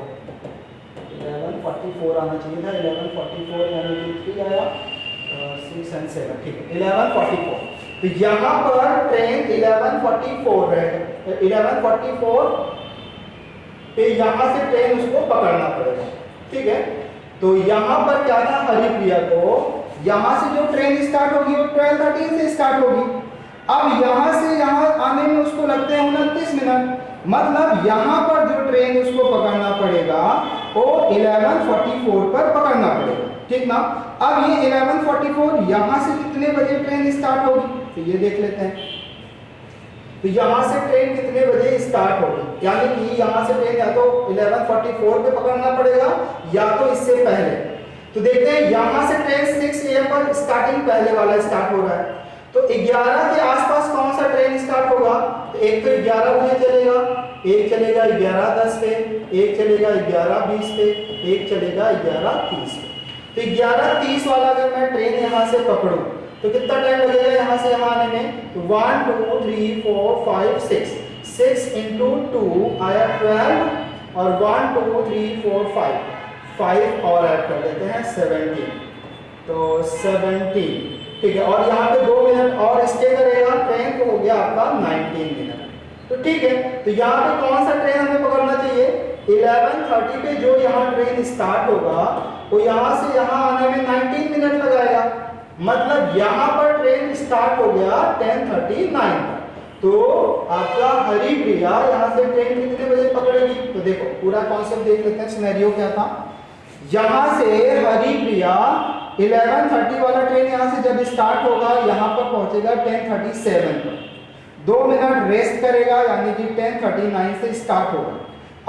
11:44 आना चाहिए था, 11:44 यानी कि 3 आया, 6 और 7, ठीक है 11:44। तो यहाँ पर ट्रेन 11:44 रहेगा, 11:44 पे यहाँ से ट्रेन उसको पकड़ना पड़ेगा, ठीक है। तो यहाँ पर क्या था, हरिप्रिया को यहाँ से जो ट्रेन स्टार्ट होगी वो 12:13 से स्टार्ट होगी। अब यहाँ से यहाँ आने में उसको लगते हैं 29 मिनट, मतलब यहाँ पर जो ट्रेन उसको पकड़ना पड़ेगा वो 11:44 पर पकड़ना पड़ेगा, ठीक ना। अब ये 11:44 यहाँ से कितने बजे ट्रेन स्टार्ट होगी, तो ये देख लेते हैं। तो यहाँ से ट्रेन कितने बजे स्टार्ट होगी, यानी कि यहाँ से ट्रेन या तो 11:44 पे पकड़ना पड़ेगा या तो इससे पहले। तो देखते हैं यहाँ से ट्रेन 6 AM पर स्टार्टिंग पहले वाला स्टार्ट हो रहा है, तो 11 के आसपास कौन सा ट्रेन स्टार्ट होगा, तो एक तो 11 बजे चलेगा, एक चलेगा 11:10 पे, एक चलेगा 11:20 पे, एक चलेगा 11:30 पे। तो 11:30 वाला अगर मैं ट्रेन यहाँ से पकड़ूं तो कितना टाइम लगेगा यहाँ से यहाँ आने में, तो 1 2 3 4 5 6, 6 × 2 आया 12, और 1 2 3 4 5 और ऐड कर देते हैं 17, तो 17, ठीक है। और यहाँ पे 2 मिनट और स्टे करेगा ट्रेन, तो हो गया आपका 19 मिनट, तो ठीक है। तो यहाँ पे कौन सा ट्रेन हमें पकड़ना चाहिए, 11:30 पे जो यहाँ ट्रेन स्टार्ट होगा वो यहाँ से यहाँ आने में 19 मिनट लगाएगा, मतलब यहाँ पर ट्रेन स्टार्ट हो गया 10:39 पर। तो आपका हरिप्रिया यहाँ से ट्रेन कितने बजे पकड़ेगी, तो देखो पूरा कॉन्सेप्ट देख लेते हैं, सिनेरियो क्या था। यहाँ से हरिप्रिया 11:30 वाला ट्रेन यहाँ से जब स्टार्ट होगा यहाँ पर पहुंचेगा 10:37 पर, 2 मिनट रेस्ट करेगा, यानी कि 10:39 से स्टार्ट होगा।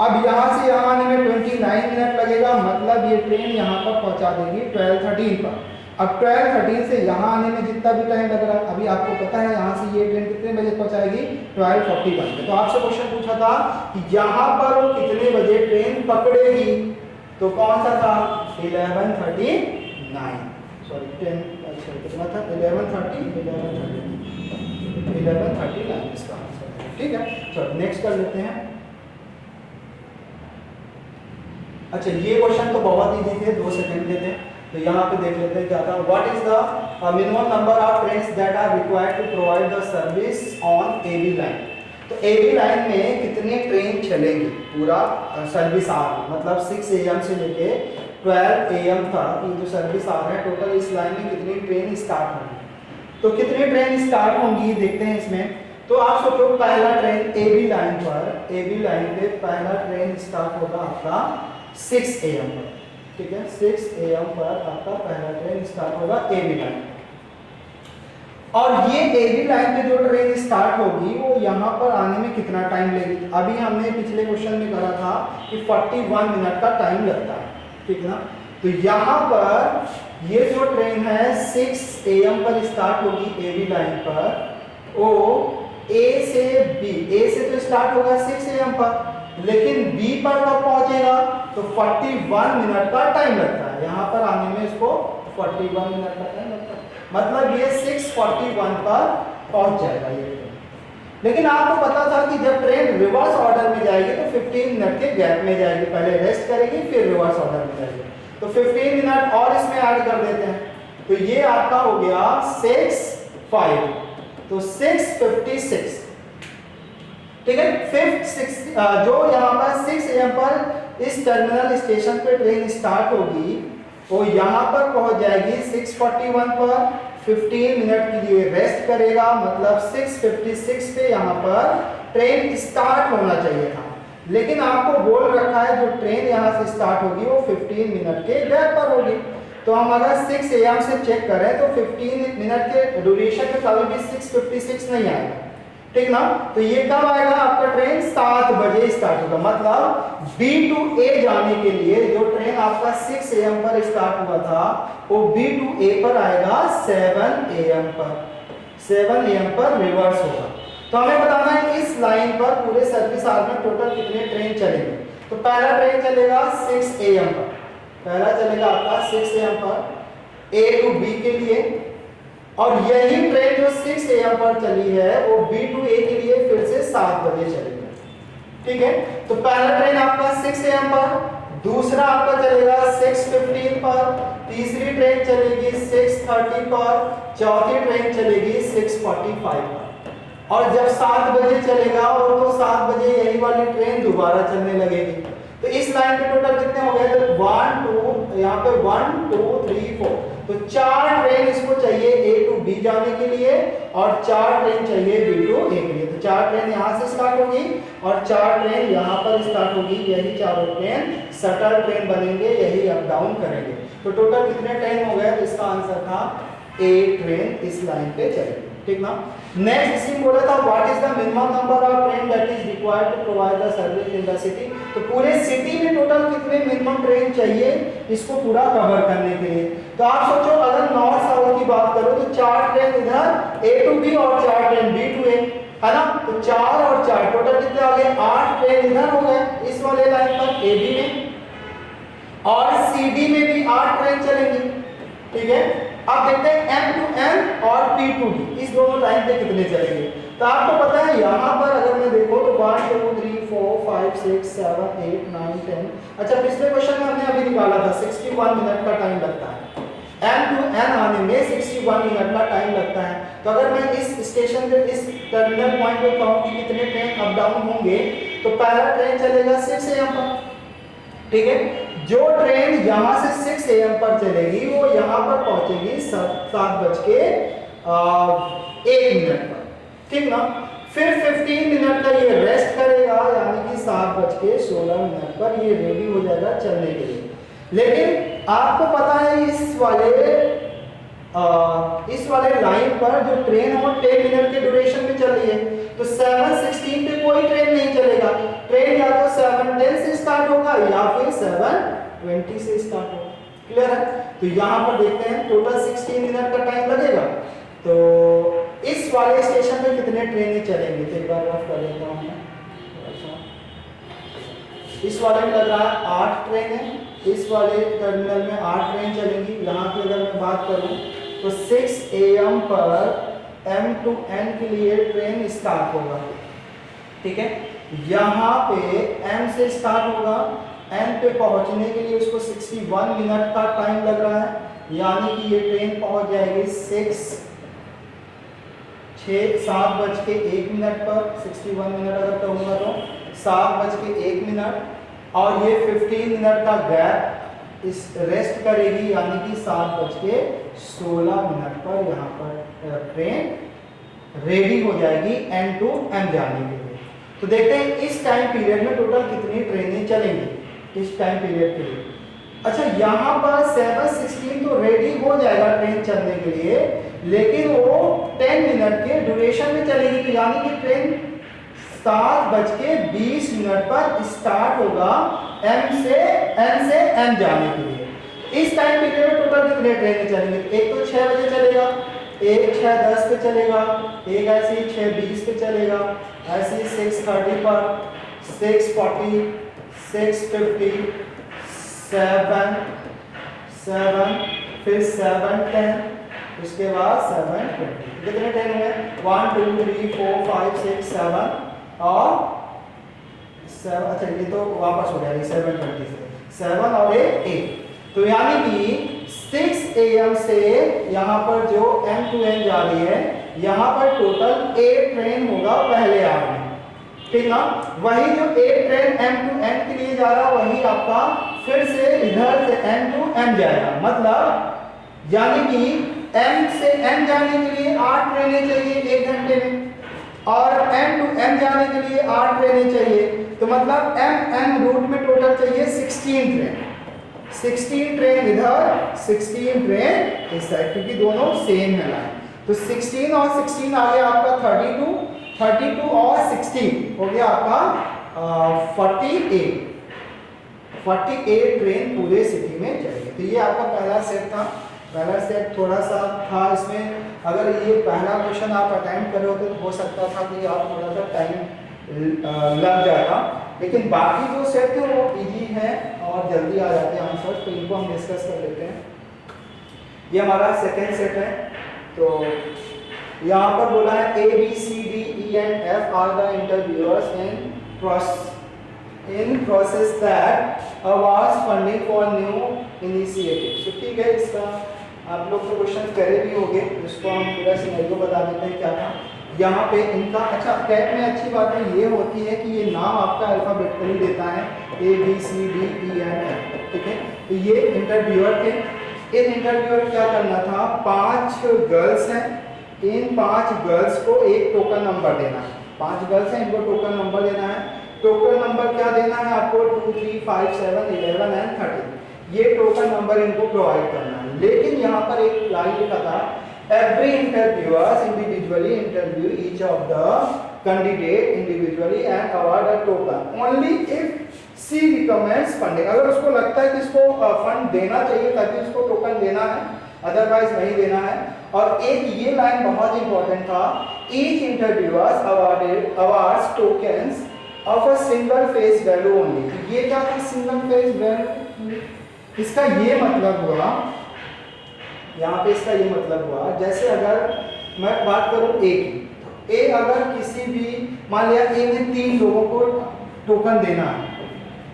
अब यहाँ से यहाँ आने में 29 मिनट लगेगा, मतलब ये ट्रेन यहाँ पर पहुंचा देगी 12:13 पर। अब 12:13 से यहाँ आने में जितना भी टाइम लग रहा है, अभी आपको पता है यहाँ से ये ट्रेन कितने बजे पहुंचाएगी, 12:41 पे। तो आपसे क्वेश्चन पूछा था कि यहाँ पर वो कितने बजे ट्रेन पकड़ेगी, तो कौन सा था, 11:39, सॉरी 10, अच्छा कितना था 11:39 इसका आंसर, ठीक है। चलो नेक्स्ट कर लेते हैं। अच्छा ये क्वेश्चन तो बहुत इजी थे, 2 सेकंड देते हैं, तो यहाँ पे देख लेते हैं क्या था। What is the minimum number of trains that are required to provide the service on AB line. तो AB लाइन में कितने ट्रेन चलेंगी, पूरा सर्विस आवर, मतलब 6 AM से लेके 12 AM तक ये जो सर्विस आवर है, टोटल इस लाइन में कितनी ट्रेन स्टार्ट होंगी, तो कितनी ट्रेन स्टार्ट होंगी देखते हैं इसमें। तो आप सोचो पहला ट्रेन AB लाइन पर, AB लाइन पे पहला ट्रेन स्टार्ट होगा आपका 6 AM पर, ठीक है, 6 AM पर आपका पहला ट्रेन स्टार्ट होगा AB लाइन। और ये AB लाइन पे जो ट्रेन स्टार्ट होगी वो यहाँ पर आने में कितना टाइम लेगी, अभी हमने पिछले क्वेश्चन में करा था कि 41 मिनट का टाइम लगता है, ठीक है ना। तो यहाँ पर ये जो ट्रेन है 6 AM पर स्टार्ट होगी AB लाइन पर, वो A से B, A से तो स्टार्ट होगा 6 AM पर, लेकिन B पर कब पहुंचेगा, तो 41 मिनट का टाइम लगता है, यहाँ पर आने में इसको 41 मिनट का टाइम लगता है, मतलब ये 6:41 पर पहुंच जाएगा ये ट्रेन। लेकिन आपको पता था कि जब ट्रेन रिवर्स ऑर्डर में जाएगी तो 15 मिनट के गैप में जाएगी, पहले रेस्ट करेगी फिर रिवर्स ऑर्डर में जाएगी। तो 15 मिनट और इसमें ऐड कर देते हैं, तो ये आपका हो गया 6 5, तो 6:56, ठीक है। जो यहाँ पर 6 AM पर इस टर्मिनल स्टेशन पे ट्रेन स्टार्ट होगी, वो यहाँ पर पहुंच जाएगी 6:41 पर, 15 मिनट के लिए रेस्ट करेगा, मतलब 6:56 पे यहाँ पर ट्रेन स्टार्ट होना चाहिए था। लेकिन आपको बोल रखा है जो ट्रेन यहाँ से स्टार्ट होगी वो 15 मिनट के गैप पर होगी। तो हम अगर 6 AM से चेक करें तो 15 मिनट के ड्यूरेशन में कभी भी 6:56 नहीं आएगा, ठीक ना। तो ये कब आएगा, आपका ट्रेन 7 बजे स्टार्ट होगा, मतलब B to A जाने के लिए जो ट्रेन आपका 6 AM पर स्टार्ट हुआ था वो B to A पर आएगा 7 AM पर, 7 AM पर रिवर्स होगा। तो हमें बताना है इस लाइन पर पूरे सर्विस आवर में टोटल कितने ट्रेन चलेंगे। तो पहला ट्रेन चलेगा 6 AM पर, पहला चलेगा आपका 6 AM पर A to B के लिए, और यही ट्रेन जो 6 AM पर चली है वो B to A के लिए फिर से 7 बजे चलेगी, ठीक है। तो पहला ट्रेन आपका 6 AM पर, दूसरा आपका चलेगा 6:15 पर, तीसरी ट्रेन चलेगी 6:30 पर, चौथी ट्रेन चलेगी 6:45 पर, और जब 7 बजे चलेगा और तो 7 बजे यही वाली ट्रेन दोबारा चलने लगेगी। तो इस लाइन पे टोटल कितने हो गए, तो 1 2 यहाँ पे 1 2 3 4, तो 4 ट्रेन इसको चाहिए A to B जाने के लिए और 4 ट्रेन चाहिए B to A के लिए। तो 4 ट्रेन यहाँ से स्टार्ट होगी और 4 ट्रेन यहाँ पर स्टार्ट होगी, यही चारों ट्रेन शटल ट्रेन बनेंगे, यही अप डाउन करेंगे। तो टोटल कितने ट्रेन हो गए, इसका आंसर था 8 ट्रेन इस लाइन पे चलेगी, ठीक ना। नेक्स्ट इसी बोला था what is the minimum number of train that is required to provide the service in the city. तो पूरे सिटी में टोटल कितने मिनिमम ट्रेन चाहिए इसको पूरा कवर करने के लिए। तो आप सोचो अगर नॉर्थ साउथ की बात करो तो 4 ट्रेन इधर A to B और 4 ट्रेन B to A, है ना। तो 4 और 4 टोटल कितने आ गए, 8 ट्रेन इधर हो गए इस वाले लाइन पर AB में, और CD में भी 8 ट्रेन चलेंगी, ठीक है। अब देखते हैं M to N और P to D इस दोनों लाइन पे कितने चलेंगे। तो आपको पता है यहाँ पर अगर मैं देखो तो 1 2 3 4 5 6 7 8 9 10, अच्छा पिछले क्वेश्चन में हमने अभी निकाला था 61 मिनट का टाइम लगता है, M to N आने में 61 मिनट का टाइम लगता है। तो अगर मैं इस स्टेशन पे इस टर्मिनल पॉइंट पे कहूँ कि कितने ट्रेन अप डाउन होंगे, तो पहला ट्रेन चलेगा 6 AM पर, ठीक है। जो ट्रेन यहाँ से 6 AM पर चलेगी वो यहाँ पर पहुंचेगी 7:01 पर, ठीक ना। फिर 15 मिनट का ये रेस्ट करेगा, यानी कि 7:16 पर ये रेडी हो जाएगा चलने के लिए। लेकिन आपको पता है इस वाले लाइन पर जो ट्रेन है वो 10 मिनट के ड्यूरेशन में चल रही है, तो 7:16 पे कोई ट्रेन नहीं चलेगा। ट्रेन या तो 7:10 से स्टार्ट होगा या फिर 7:20 से स्टार्ट होगा, क्लियर है। तो यहाँ पर देखते हैं टोटल 16 मिनट का टाइम लगेगा। तो इस वाले स्टेशन पे कितने ट्रेनें चलेंगी, तो एक बार रफ कर लेता हूँ मैं। इस वाले में लग रहा है 8 ट्रेन है, इस वाले टर्मिनल में 8 ट्रेन चलेंगी। यहाँ की अगर मैं बात करूँ तो 6 AM पर M to N के लिए ट्रेन स्टार्ट होगा, ठीक है। यहाँ पे M से स्टार्ट होगा, N पे पहुंचने के लिए उसको 61 मिनट का टाइम लग रहा है, यानी कि ये ट्रेन पहुंच जाएगी 7:01 पर। 61 मिनट अगर कहूँगा तो 7:01, और ये 15 मिनट का गैप इस रेस्ट करेगी, यानी कि 7:16 पर यहाँ पर ट्रेन रेडी हो जाएगी N to M जाने के लिए। तो देखते हैं इस टाइम पीरियड में टोटल कितनी ट्रेनें चलेंगी इस टाइम पीरियड के लिए। अच्छा यहाँ पर 7:16 तो रेडी हो जाएगा ट्रेन चलने के लिए, लेकिन वो 10 मिनट के ड्यूरेशन में चलेगी, तो यानी कि ट्रेन 7:20 पर स्टार्ट होगा N से M जाने के लिए। इस टाइम पीरियड में टोटल कितने ट्रेनें चलेंगे, एक तो 6 बजे चलेगा, एक 6:10 पे चलेगा, एक ऐसे ही 6:20 पे चलेगा, ऐसे ही 6:30 पर, 6:40, 6:50, 7, फिर 7:10, उसके बाद 720। कितने 10 हुए? 1 2 3 4 5 6 7 और 7। अच्छा ये तो वापस हो गया, ये 720 से 7 और 8। तो यानी कि 6 AM से यहाँ पर जो M to N जा रही है, यहाँ पर टोटल 8 ट्रेन होगा पहले आवर में, ठीक ना। वही जो 8 ट्रेन M to N के लिए जा रहा वही आपका फिर से इधर से M to N जाएगा। मतलब यानी कि M से N जाने के लिए 8 ट्रेनें चाहिए 1 घंटे में, और M to N जाने के लिए 8 ट्रेनें चाहिए। तो मतलब M रूट में टोटल चाहिए 16 ट्रेन। 16 ट्रेन इधर, 16 ट्रेन इस साइड, क्योंकि दोनों सेम है लाइन। तो 16 और 16 आ गया आपका 32 और 16 हो गया आपका 48 ट्रेन पूरे सिटी में चलेगी। तो ये आपका पहला सेट था। पहला सेट थोड़ा सा था, इसमें अगर ये पहला क्वेश्चन आप अटेम्प्ट कर रहे होते तो हो सकता था कि आप थोड़ा सा टाइम लग जाएगा, लेकिन बाकी जो सेट थे वो इजी है और जल्दी आ जाते हैं आंसर। तो इनको हम डिस्कस कर लेते हैं। ये हमारा सेकेंड सेट है। तो यहाँ पर बोला है A B C D E and F are the interviewers in process that awards funding for new initiatives। तो ठीक है, इसका आप लोग तो क्वेश्चन करे भी होंगे, इसको हम पूरा सिनेरियो बता देते हैं क्या था यहाँ पे इनका। अच्छा कैट में अच्छी बात है ये होती है कि ये नाम आपका अल्फाबेटिकली देता है A B C D E and F, ठीक है। तो ये इंटरव्यूअर थे। इन इंटरव्यूअर क्या करना था, 5 गर्ल्स हैं, इन 5 गर्ल्स को एक टोकन नंबर देना है। 5 गर्ल्स हैं, इनको टोकन नंबर देना है। टोकन नंबर क्या देना है आपको? 2 3 5 7 11 एंड 13। ये टोकन नंबर इनको प्रोवाइड करना है। लेकिन यहाँ पर एक लाइन लिखा था, every interviewers individually interview each of the candidate individually and award a token only if she recommends funding। अगर उसको लगता है कि इसको फंड देना चाहिए ताकि उसको टोकन देना है, अदरवाइज नहीं देना है। और एक ये लाइन बहुत इंपॉर्टेंट था, each interviewers awards tokens of a single face value only। तो ये क्या था सिंगल फेस वैल्यू? इसका ये मतलब हुआ, यहाँ पे इसका ये मतलब हुआ, जैसे अगर मैं बात करूँ A की, तो A अगर किसी भी मान लिया A ने 3 लोगों को टोकन देना है,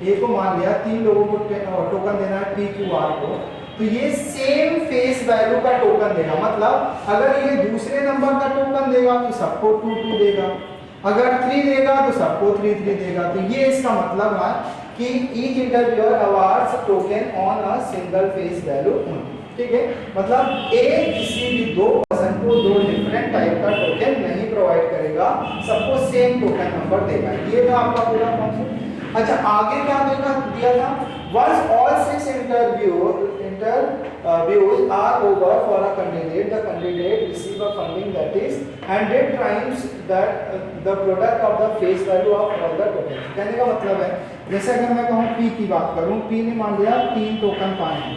A को मान लिया 3 लोगों को टोकन देना है PQR को, तो ये सेम फेस वैल्यू का टोकन देगा। मतलब अगर ये दूसरे नंबर का टोकन देगा तो सबको 2 2 देगा, अगर 3 देगा तो सबको 3 3 देगा। तो ये इसका मतलब है कि each interviewer awards token on a single phase value only, ठीक है। मतलब ए किसी भी 2 पर्सन को 2 डिफरेंट टाइप का टोकन नहीं प्रोवाइड करेगा, सबको सेम टोकन नंबर देगा। ये था आपका पूरा कॉन्सेप्ट। अच्छा आगे क्या दिया था, once all 6 interviews are over for a candidate, the candidate receive a funding that is 100 times that the product of the face value of all the tokens। कहने का मतलब है जैसे अगर मैं कहूँ P की बात करूँ, P ने मान लिया 3 टोकन पाए हैं,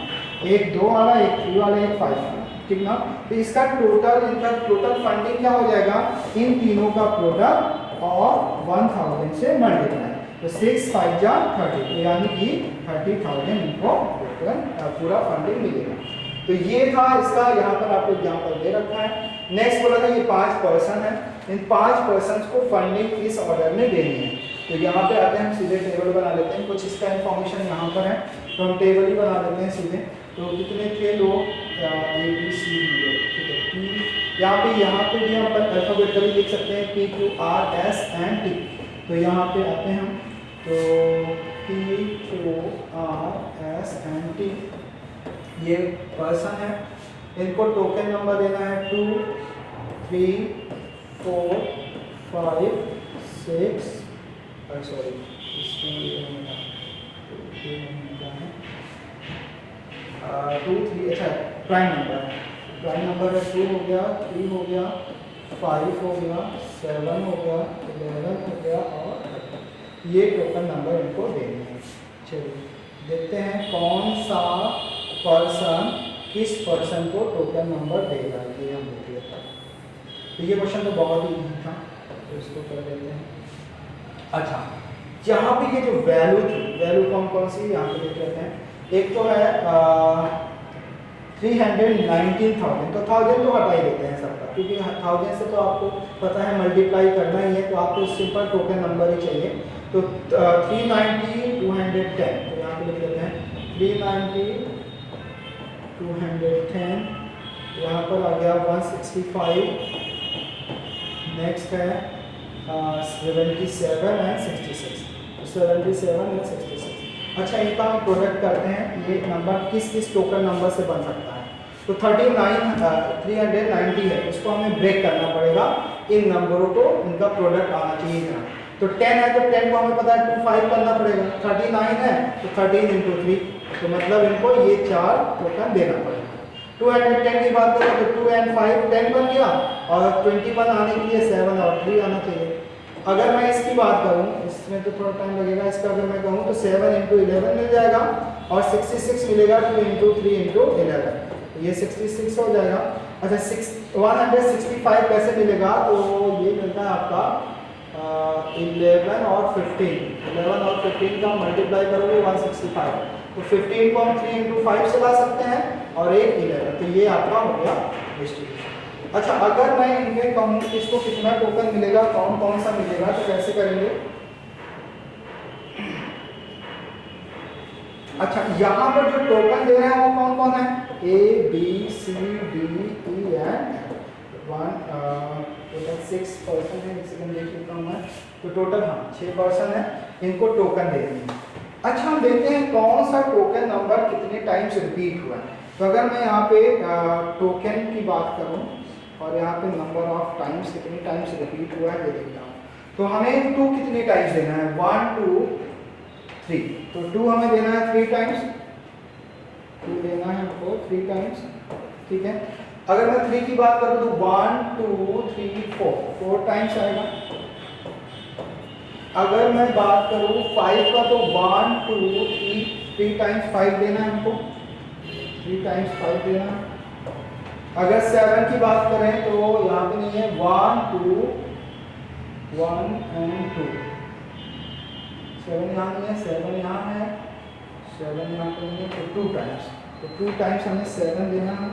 एक 2 वाला, एक 3 वाला, एक 5 वाला, ठीक ना। तो इसका इनका टोटल फंडिंग क्या हो जाएगा, इन तीनों का प्रोडक्ट और 1000 से मल्टीप्लाई, तो 6 5 जा 30, तो यानी कि 30,000 इनको पूरा फंडिंग मिलेगा। तो ये था इसका, यहाँ पर आपको एग्जाम्पल दे रखा है। नेक्स्ट बोला था ये 5 पर्सन है, इन 5 पर्सन को फंडिंग इस ऑर्डर में देनी है। तो यहाँ पे आते हैं, हम सीधे टेबल बना लेते हैं। कुछ इसका इन्फॉर्मेशन यहाँ पर है तो हम टेबल ही बना लेते हैं सीधे। तो कितने थे लोग, A B C D, ठीक है। यहाँ पे भी हम अल्फाबेटिकली लिख सकते हैं P Q R S and T। तो यहाँ पे आते हैं हम, तो P Q R S and T ये पर्सन है, इनको टोकन नंबर देना है 2 3 4 5 6, सॉरी इसमें 2 3, अच्छा प्राइम नंबर है, प्राइम नंबर है 2 हो गया, 3 हो गया, 5 हो गया, 7 हो गया, 11 हो गया और ये टोकन नंबर इनको देने हैं। चलिए देखते हैं कौन सा पर्सन किस पर्सन को टोकन नंबर देगा, ये हम देख लेते हैं। तो ये क्वेश्चन तो बहुत ही इजी था, तो इसको कर देते हैं। अच्छा यहाँ पे ये जो वैल्यू थी, वैल्यू कौन सी यहाँ पे देख लेते हैं। एक तो है 319,000। तो 1000 तो हटा ही देते हैं सबका, क्योंकि 1000 से तो आपको पता है मल्टीप्लाई करना ही है, तो आपको सिंपल टोकन नंबर ही चाहिए। तो 390 210, तो यहाँ पे लिख लेते हैं 390 210, यहाँ पर आ गया 165, नेक्स्ट है 77 एंड 66, 77 एंड 66। अच्छा, इनका हम प्रोडक्ट करते हैं, ये नंबर किस किस टोकन नंबर से बन सकता है। तो 390 है, इसको हमें ब्रेक करना पड़ेगा, इन नंबरों को इनका प्रोडक्ट आना चाहिए इतना। तो 10 है तो 10 को हमें पता है 25 करना पड़ेगा, 39 है तो 13 × 3, तो मतलब इनको ये 4 टोकन देना पड़ेगा। 210 की बात करें तो 2 and 5 10 बन गया, और 21 आने के लिए 7 और 3 आना चाहिए। अगर मैं इसकी बात करूं, इसमें तो थोड़ा टाइम लगेगा, इसका अगर मैं कहूं तो 7 × 11 मिल जाएगा, और 66 मिलेगा 2 × 3 × 11, तो ये 66 हो जाएगा। अच्छा 165 कैसे मिलेगा, तो ये मिलता है आपका 11 और 15 का मल्टीप्लाई करोगे 165, तो 15 को हम 3 × 5 से ला सकते हैं, और एक 11, तो ये आपका हो गया डिस्ट्रीब्यूशन। अच्छा, अगर मैं इनमें कहूँ इसको कितना टोकन मिलेगा, कौन कौन सा मिलेगा, तो कैसे करेंगे। अच्छा, यहाँ पर जो टोकन दे रहे हैं वो कौन कौन है, A B C D E and 1 total 6 person है, एक सेकंड देख लेता हूँ मैं, तो टोटल 6 पर्सन है, इनको टोकन दे रहे हैं। अच्छा, हम देखते हैं कौन सा टोकन नंबर कितने टाइम्स रिपीट हुआ है। तो अगर मैं यहाँ पे टोकन की बात करूँ और यहाँ पे नंबर ऑफ टाइम्स कितने टाइम्स रिपीट हुआ है ये देखता हूँ, तो हमें 2 कितने टाइम्स देना है, 1 2 3, तो 2 हमें देना है 3 टाइम्स, 2 देना है हमको 3 टाइम्स, ठीक है। अगर मैं 3 की बात करूँ तो 1 2 3 4 टाइम्स आएगा। अगर मैं बात करूँ 5 का तो 1 2 3 टाइम्स 5 देना है हमको, 3 टाइम्स 5 देना है। अगर 7 की बात करें तो यहाँ पे नहीं है, 1 2 1 and 2, 7 यहाँ नहीं है, 7 यहाँ है, 7 यहाँ पे नहीं है, तो 2 टाइम्स, तो 2 टाइम्स हमें 7 देना है।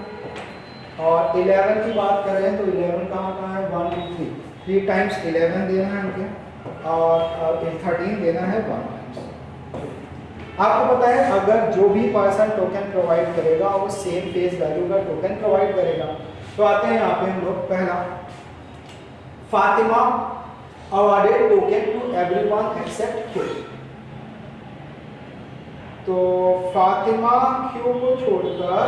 और 11 की बात करें तो 11 कहाँ है, 1 2 3 टाइम्स 11 देना है हमको, और 13 देना है 1 टाइम्स। आपको पता है अगर जो भी पर्सन टोकन प्रोवाइड करेगा वो सेम फेस वैल्यू का टोकन प्रोवाइड करेगा। तो आते हैं यहाँ पे हम लोग, पहला Fatima awarded token to everyone except Q. तो फातिमा क्यू को छोड़कर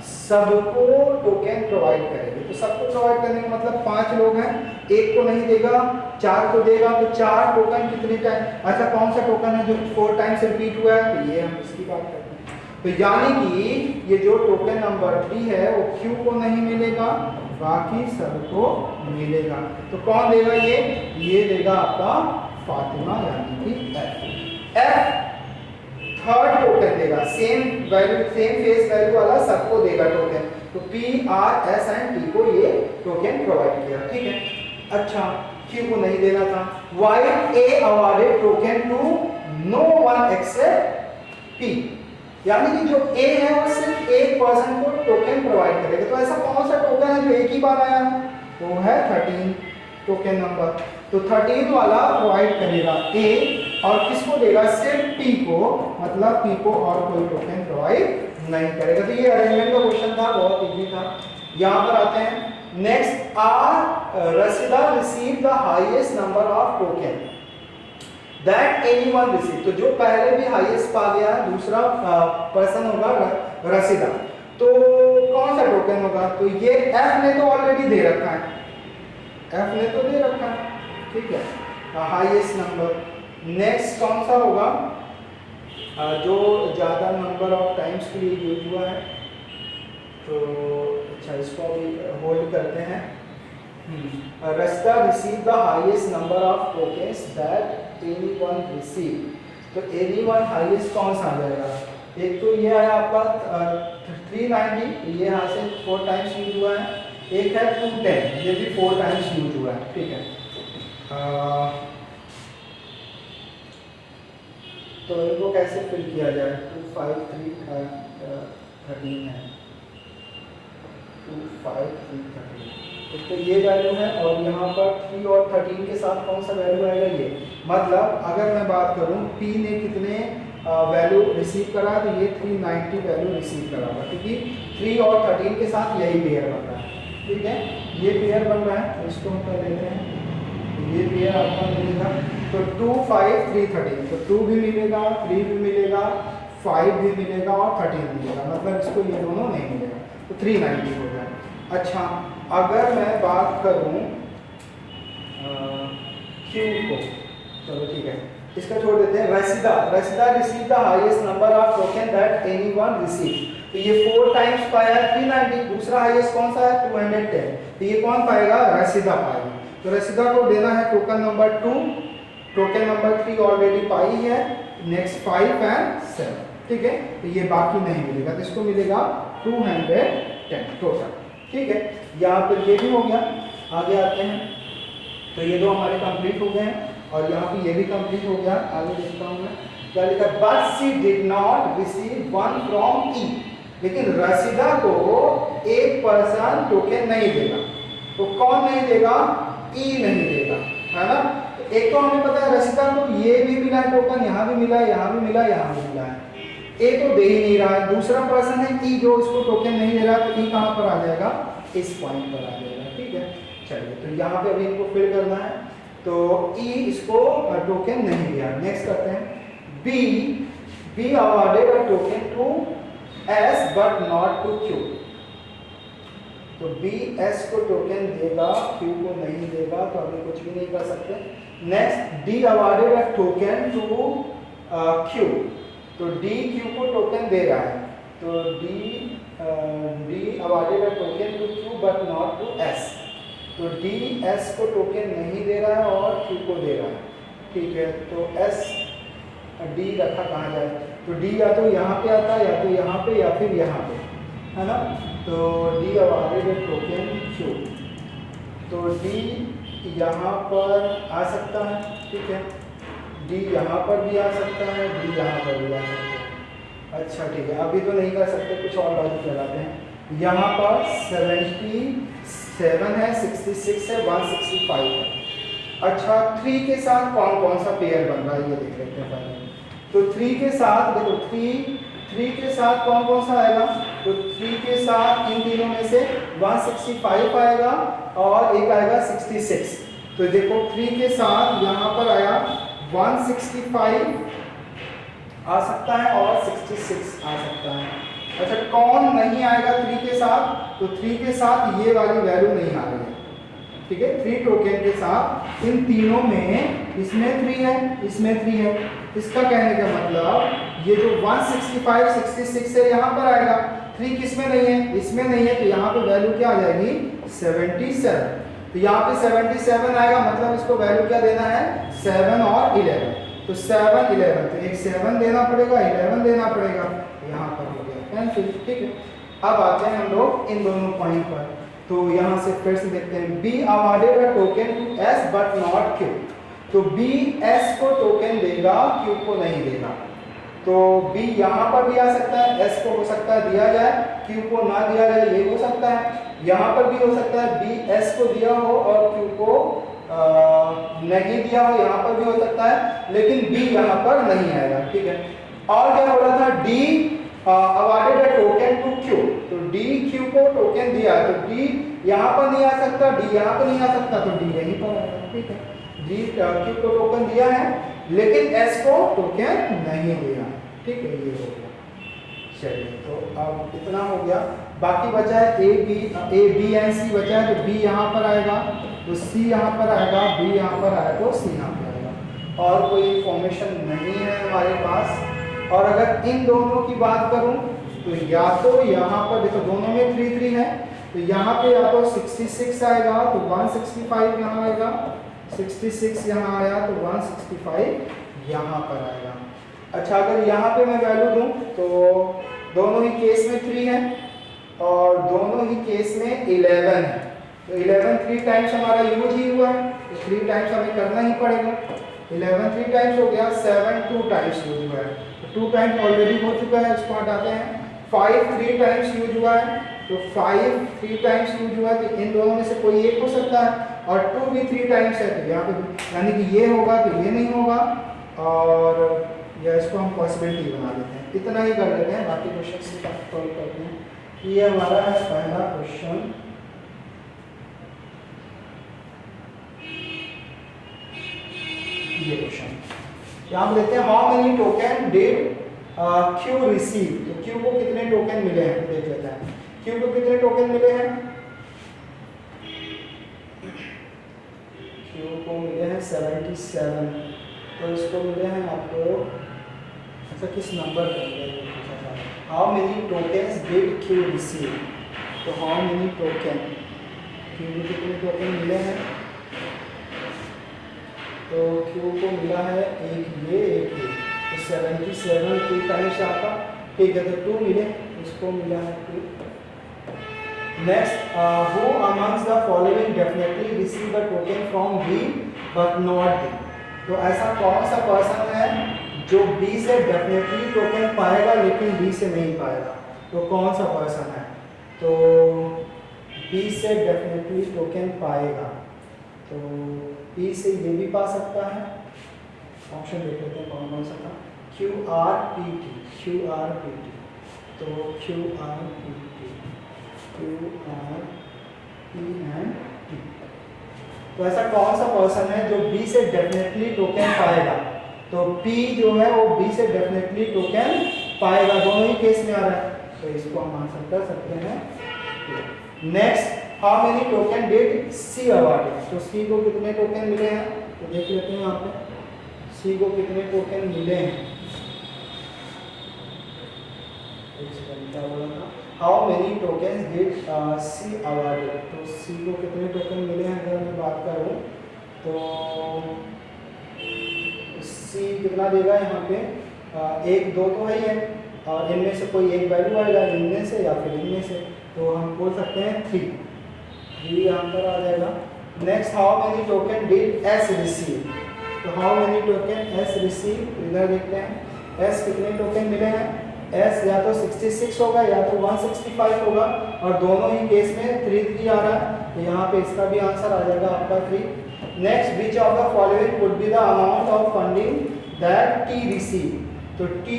सबको टोकन प्रोवाइड करेगी। तो सबको प्रोवाइड करने का मतलब 5 लोग हैं, एक को नहीं देगा, 4 को देगा, तो 4 टोकन कितने टाइम, अच्छा कौन सा टोकन है जो 4 टाइम्स रिपीट हुआ है, तो ये हम इसकी बात करते हैं। तो यानी कि ये जो टोकन नंबर 3 है वो क्यू को नहीं मिलेगा, बाकी सबको मिलेगा। तो कौन देगा ये देगा आपका फातिमा, यानी कि एफ थर्ड टोकन देगा, same value same face value वाला सबको देगा टोकन। तो P R S and T को ये टोकन प्रोवाइड किया, ठीक है। अच्छा, Q को नहीं देना था। While A awarded token to no one except P, यानी कि जो A है वो सिर्फ एक पर्सन को टोकन प्रोवाइड करेगा। तो ऐसा कौन सा टोकन है जो एक ही बार आया है, वो है 13 टोकन नंबर। तो 13 वाला प्रोवाइड करेगा A, और किसको देगा, सिर्फ P को, मतलब P को और कोई टोकन प्रोवाइड नहीं करेगा। तो ये अरेंजमेंट का क्वेश्चन था, बहुत इजी था। यहाँ पर आते हैं next, Rasida receive the highest number of token that anyone receive. तो जो पहले भी हाईएस्ट पा गया है दूसरा पर्सन होगा रसीदा। तो कौन सा टोकन होगा, तो ये F ने तो ऑलरेडी दे रखा है, F ने तो दे रखा है, ठीक है, हाईएस्ट नंबर। नेक्स्ट कौन सा होगा, जो ज़्यादा नंबर ऑफ टाइम्स के लिए यूज हुआ है, तो अच्छा इसको अभी होल्ड करते हैं। रस्ता receive the highest number of tokens that anyone receive. तो एनीवन हाईएस्ट कौन सा आ जाएगा, एक तो ये है आपका 390, ये यहाँ से 4 टाइम्स यूज हुआ है, एक है 210, ये भी 4 टाइम्स यूज हुआ है, ठीक है। तो इनको कैसे फिल किया जाए, 2 5 3 13 है, 2 5 3 13। तो ये वैल्यू है और यहाँ पर 3 और 13 के साथ कौन सा वैल्यू आएगा ये, मतलब अगर मैं बात करूँ P ने कितने वैल्यू रिसीव करा तो ये 390 वैल्यू रिसीव करा हुआ, क्योंकि 3 और 13 के साथ यही पेयर बन रहा है। ठीक है, ये पेयर बन रहा है, इसको हम कर लेते हैं, ये पेयर आपका मिलेगा। तो 2 5 3 13, तो 2 भी मिलेगा, 3 भी मिलेगा, 5 भी मिलेगा और 13 मिलेगा, मतलब इसको ये दोनों नहीं मिलेगा, तो 390 हो गया। अच्छा, अगर मैं बात करूं Q को, चलो ठीक है, इसका छोड़ देते हैं। Rasida receive the highest number of token that anyone receive, तो ये 4 टाइम्स पाया 390, दूसरा हाईएस्ट कौन सा है 210, तो ये कौन पाएगा, रसीदा पाएगा। तो रसीदा को देना है token number 2, token number 3 already पाई है, नेक्स्ट 5 एंड 7। ठीक है, तो ये बाकी नहीं मिलेगा, तो इसको मिलेगा 210 टोटल। ठीक है, यहाँ पर ये भी हो गया। आगे आते हैं, तो ये दो हमारे कंप्लीट हो गए हैं और यहाँ पे ये भी कंप्लीट हो गया। आगे देखता हूँ मैं क्या लिखा, but she did not receive one from E, लेकिन रसीदा को एक पर्सन टोकन नहीं देगा। तो कौन नहीं देगा, ई नहीं देगा, है ना। तो एक तो हमें पता है रसीदा को ये भी मिला है टोकन, यहाँ भी मिला है, यहाँ भी मिला है, यहाँ भी मिला है, ए तो दे ही नहीं रहा है। दूसरा पर्सन है ई जो इसको टोकन नहीं दे रहा, तो ई कहाँ पर आ जाएगा, इस पॉइंट पर आ जाएगा। ठीक है, चलिए, तो यहाँ पे अभी इनको फिल करना है, तो ई इसको टोकन नहीं दिया। नेक्स्ट करते हैं, B awarded a token to S but not to Q, तो बी एस को टोकन देगा, क्यू को नहीं देगा, तो अभी कुछ भी नहीं कर सकते। Next, D awarded a token to Q, तो डी क्यू को टोकन दे रहा है, तो D awarded a token to Q but not to S, तो डी एस को टोकन नहीं दे रहा है और क्यू को दे रहा है। ठीक है, तो एस डी रखा कहाँ जाए, तो डी या तो यहाँ पे आता है, या तो यहाँ पे, या फिर यहाँ पे, है ना। तो D awarded a token Q, तो डी यहाँ पर आ सकता है। ठीक है, डी यहाँ पर भी आ सकता है, डी यहाँ पर भी आ सकता है। अच्छा ठीक है, अभी तो नहीं कर सकते, कुछ और लॉजिक लगाते हैं। यहाँ पर 77 है, 66 है, 165 है। अच्छा, 3 के साथ कौन कौन सा पेयर बन रहा है ये देख लेते हैं पहले। तो 3 के साथ देखो, 3 के साथ कौन कौन सा आएगा, तो 3 के साथ इन तीनों में से 165 आएगा और एक आएगा 66। तो देखो 3 के साथ यहाँ पर आया 165 आ सकता है और 66 आ सकता है। अच्छा, कौन नहीं आएगा 3 के साथ, तो 3 के साथ ये वाली वैल्यू नहीं आ रही है। ठीक है, 3 टोकन के साथ इन तीनों में, इसमें 3 है, इसमें 3 है। इसका कहने का मतलब ये जो 165 66 है यहाँ पर आएगा, 3 किसमें नहीं है, इसमें नहीं है, तो यहाँ पे वैल्यू क्या आ जाएगी 77। तो यहाँ पे 77 आएगा, मतलब इसको वैल्यू क्या देना है 7 और 11, तो 7 11, तो एक 7 देना पड़ेगा, 11 देना पड़ेगा, यहाँ पर हो गया कैंसिल। ठीक है, अब आते हैं हम लोग इन दोनों पॉइंट पर। तो यहाँ से फिर से देखते हैं, B awarded a token to S but not Q, तो बी एस को टोकन देगा, क्यू को नहीं देगा। तो बी यहाँ पर भी आ सकता है, एस को हो सकता है दिया जाए, क्यू को ना दिया जाए, ये हो सकता है। यहाँ पर भी हो सकता है बी एस को दिया हो और क्यू को नहीं दिया हो, यहाँ पर भी हो सकता है, लेकिन बी यहाँ पर नहीं आएगा। ठीक है, और क्या हो रहा था, D awarded a token to Q, तो डी क्यू को टोकन दिया, तो डी यहाँ पर नहीं आ सकता, डी यहाँ पर नहीं आ सकता, तो डी यहीं पर आएगा। ठीक है, डी क्यू को टोकन दिया है, लेकिन एस को टोकन नहीं दिया। ठीक है, ये हो गया। चलिए, तो अब इतना हो गया, बाकी बचा है ए बी एंड सी बचा है, तो बी यहाँ पर आएगा, तो सी यहाँ पर आएगा, बी यहाँ पर आएगा, तो सी यहाँ पर आएगा, और कोई इंफॉर्मेशन नहीं है हमारे पास। और अगर इन दोनों की बात करूं, तो या तो यहाँ पर देखो दोनों में 3 3 है, तो यहाँ पे या तो 66 आएगा, तो 165 यहाँ आएगा, 66 यहाँ आया, तो 165 यहाँ पर आएगा। अच्छा, अगर यहाँ पे मैं वैल्यू दूं, तो दोनों ही केस में 3 है और दोनों ही केस में 11 है, तो 11 3 टाइम्स हमारा यूज ही हुआ है, तो 3 टाइम्स हमें करना ही पड़ेगा। 11 3 टाइम्स हो गया, 7 2 टाइम्स यूज हुआ है, तो 2 टाइम्स ऑलरेडी हो चुका है, इसको हटाते हैं, 5 3 टाइम्स यूज हुआ है, तो 5 3 टाइम्स यूज हुआ है, तो इन दोनों में से कोई एक हो सकता है, और 2 भी 3 टाइम्स है, तो यहाँ पे यानी कि ये होगा तो ये नहीं होगा, और या इसको हम पॉसिबिलिटी बना देते हैं। इतना ही कर लेते हैं, बाकी क्वेश्चन से सॉल्व करते हैं। ये हमारा है पहला क्वेश्चन। ये क्वेश्चन यहाँ पे देखते हैं, how many token did Q receive. तो क्यू को कितने टोकन मिले हैं देख लेते हैं। क्यू को कितने टोकन मिले हैं, क्यू को मिले हैं 77, तो इसको मिले हैं आपको, अच्छा किस नंबर पर मिले हैं, how many tokens did Q receive, तो हाउ मेनी टोकन, क्यू को कितने टोकन मिले हैं, तो क्यू को मिला है एक ये, तो 77 2 टाइम्स आपका, ठीक है, तो 2 मिले, इसको मिला है 2। Next, who amongst the following definitely receive the token from B but not D. तो ऐसा कौन सा पर्सन है जो बी से डेफिनेटली टोकन पाएगा लेकिन डी से नहीं पाएगा, तो कौन सा पर्सन है, तो बी से डेफिनेटली टोकन पाएगा, तो बी से ये भी पा सकता है, ऑप्शन देख लेते हैं कौन कौन सा था, Q R P T, Q R P T, तो Q R P T, Q R P and T, तो ऐसा कौन सा पर्सन है जो बी से डेफिनेटली टोकन पाएगा, तो पी जो है वो बी से डेफिनेटली टोकन पाएगा, दोनों ही केस में आ रहा है, तो इसको हम आंसर कर सकते हैं। Next, how many token did C awarded, तो सी को कितने टोकन मिले हैं, तो देख लेते हैं यहाँ पे, सी को कितने टोकन मिले हैं, how many token did C awarded, तो सी को कितने टोकन मिले हैं अगर मैं बात करूँ, तो सी कितना देगा यहाँ पे, 1 2 तो है ही है, और इनमें से कोई एक वैल्यू आएगा, इनमें से या फिर इनमें से, तो हम बोल सकते हैं 3 यहाँ पर आ जाएगा। Next, how many token did S receive, तो how many token S receive, इधर देखते हैं एस कितने टोकन मिले हैं, एस या तो 66 होगा या तो 165 होगा, और दोनों ही केस में 3 3 आ रहा है, तो यहाँ पे इसका भी आंसर आ जाएगा आपका 3। Next, which of the following would be the amount of funding that T receive, तो टी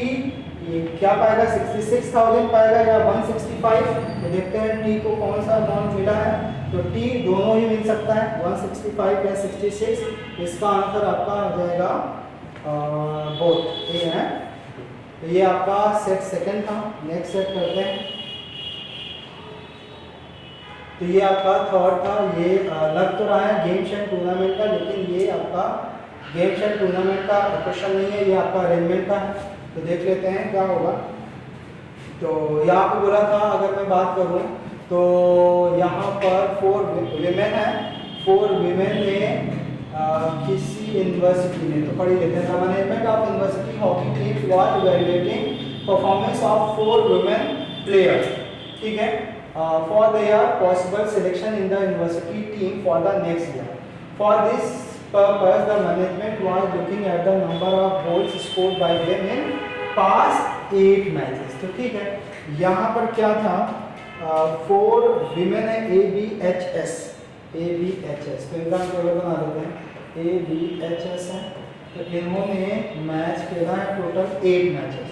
ये क्या पाएगा, 66,000 पाएगा या 165, तो देखते हैं टी को कौन सा अमाउंट मिला है, तो टी दोनों ही मिल सकता है, 165 या 66, इसका आंसर आपका आ जाएगा बोथ ए है, तो ये आपका सेट सेकंड था। नेक्स्ट सेट करते हैं, तो ये आपका थर्ड था, ये लग तो रहा है गेम शेयर टूर्नामेंट का, लेकिन ये आपका गेम शेयर टूर्नामेंट का क्वेश्चन नहीं है, ये आपका अरेंजमेंट का है, तो देख लेते हैं क्या होगा। तो यहाँ पे बोला था, अगर मैं बात करूँ तो यहाँ पर 4 विमेन है, 4 विमेन ने किसी यूनिवर्सिटी में, तो पढ़ी लेते हैं, the management of university hockey team was evaluating performance of 4 women players, ठीक है, for their possible selection in the university team for the next year. For this purpose the management was looking at the number of goals scored by them in past 8 matches, तो ठीक है, यहाँ पर क्या था, 4 women है A B H S, तो इनका हम टेबल बना देते हैं, ए बी एच एस है, तो इन्होंने मैच खेला है total 8 matches,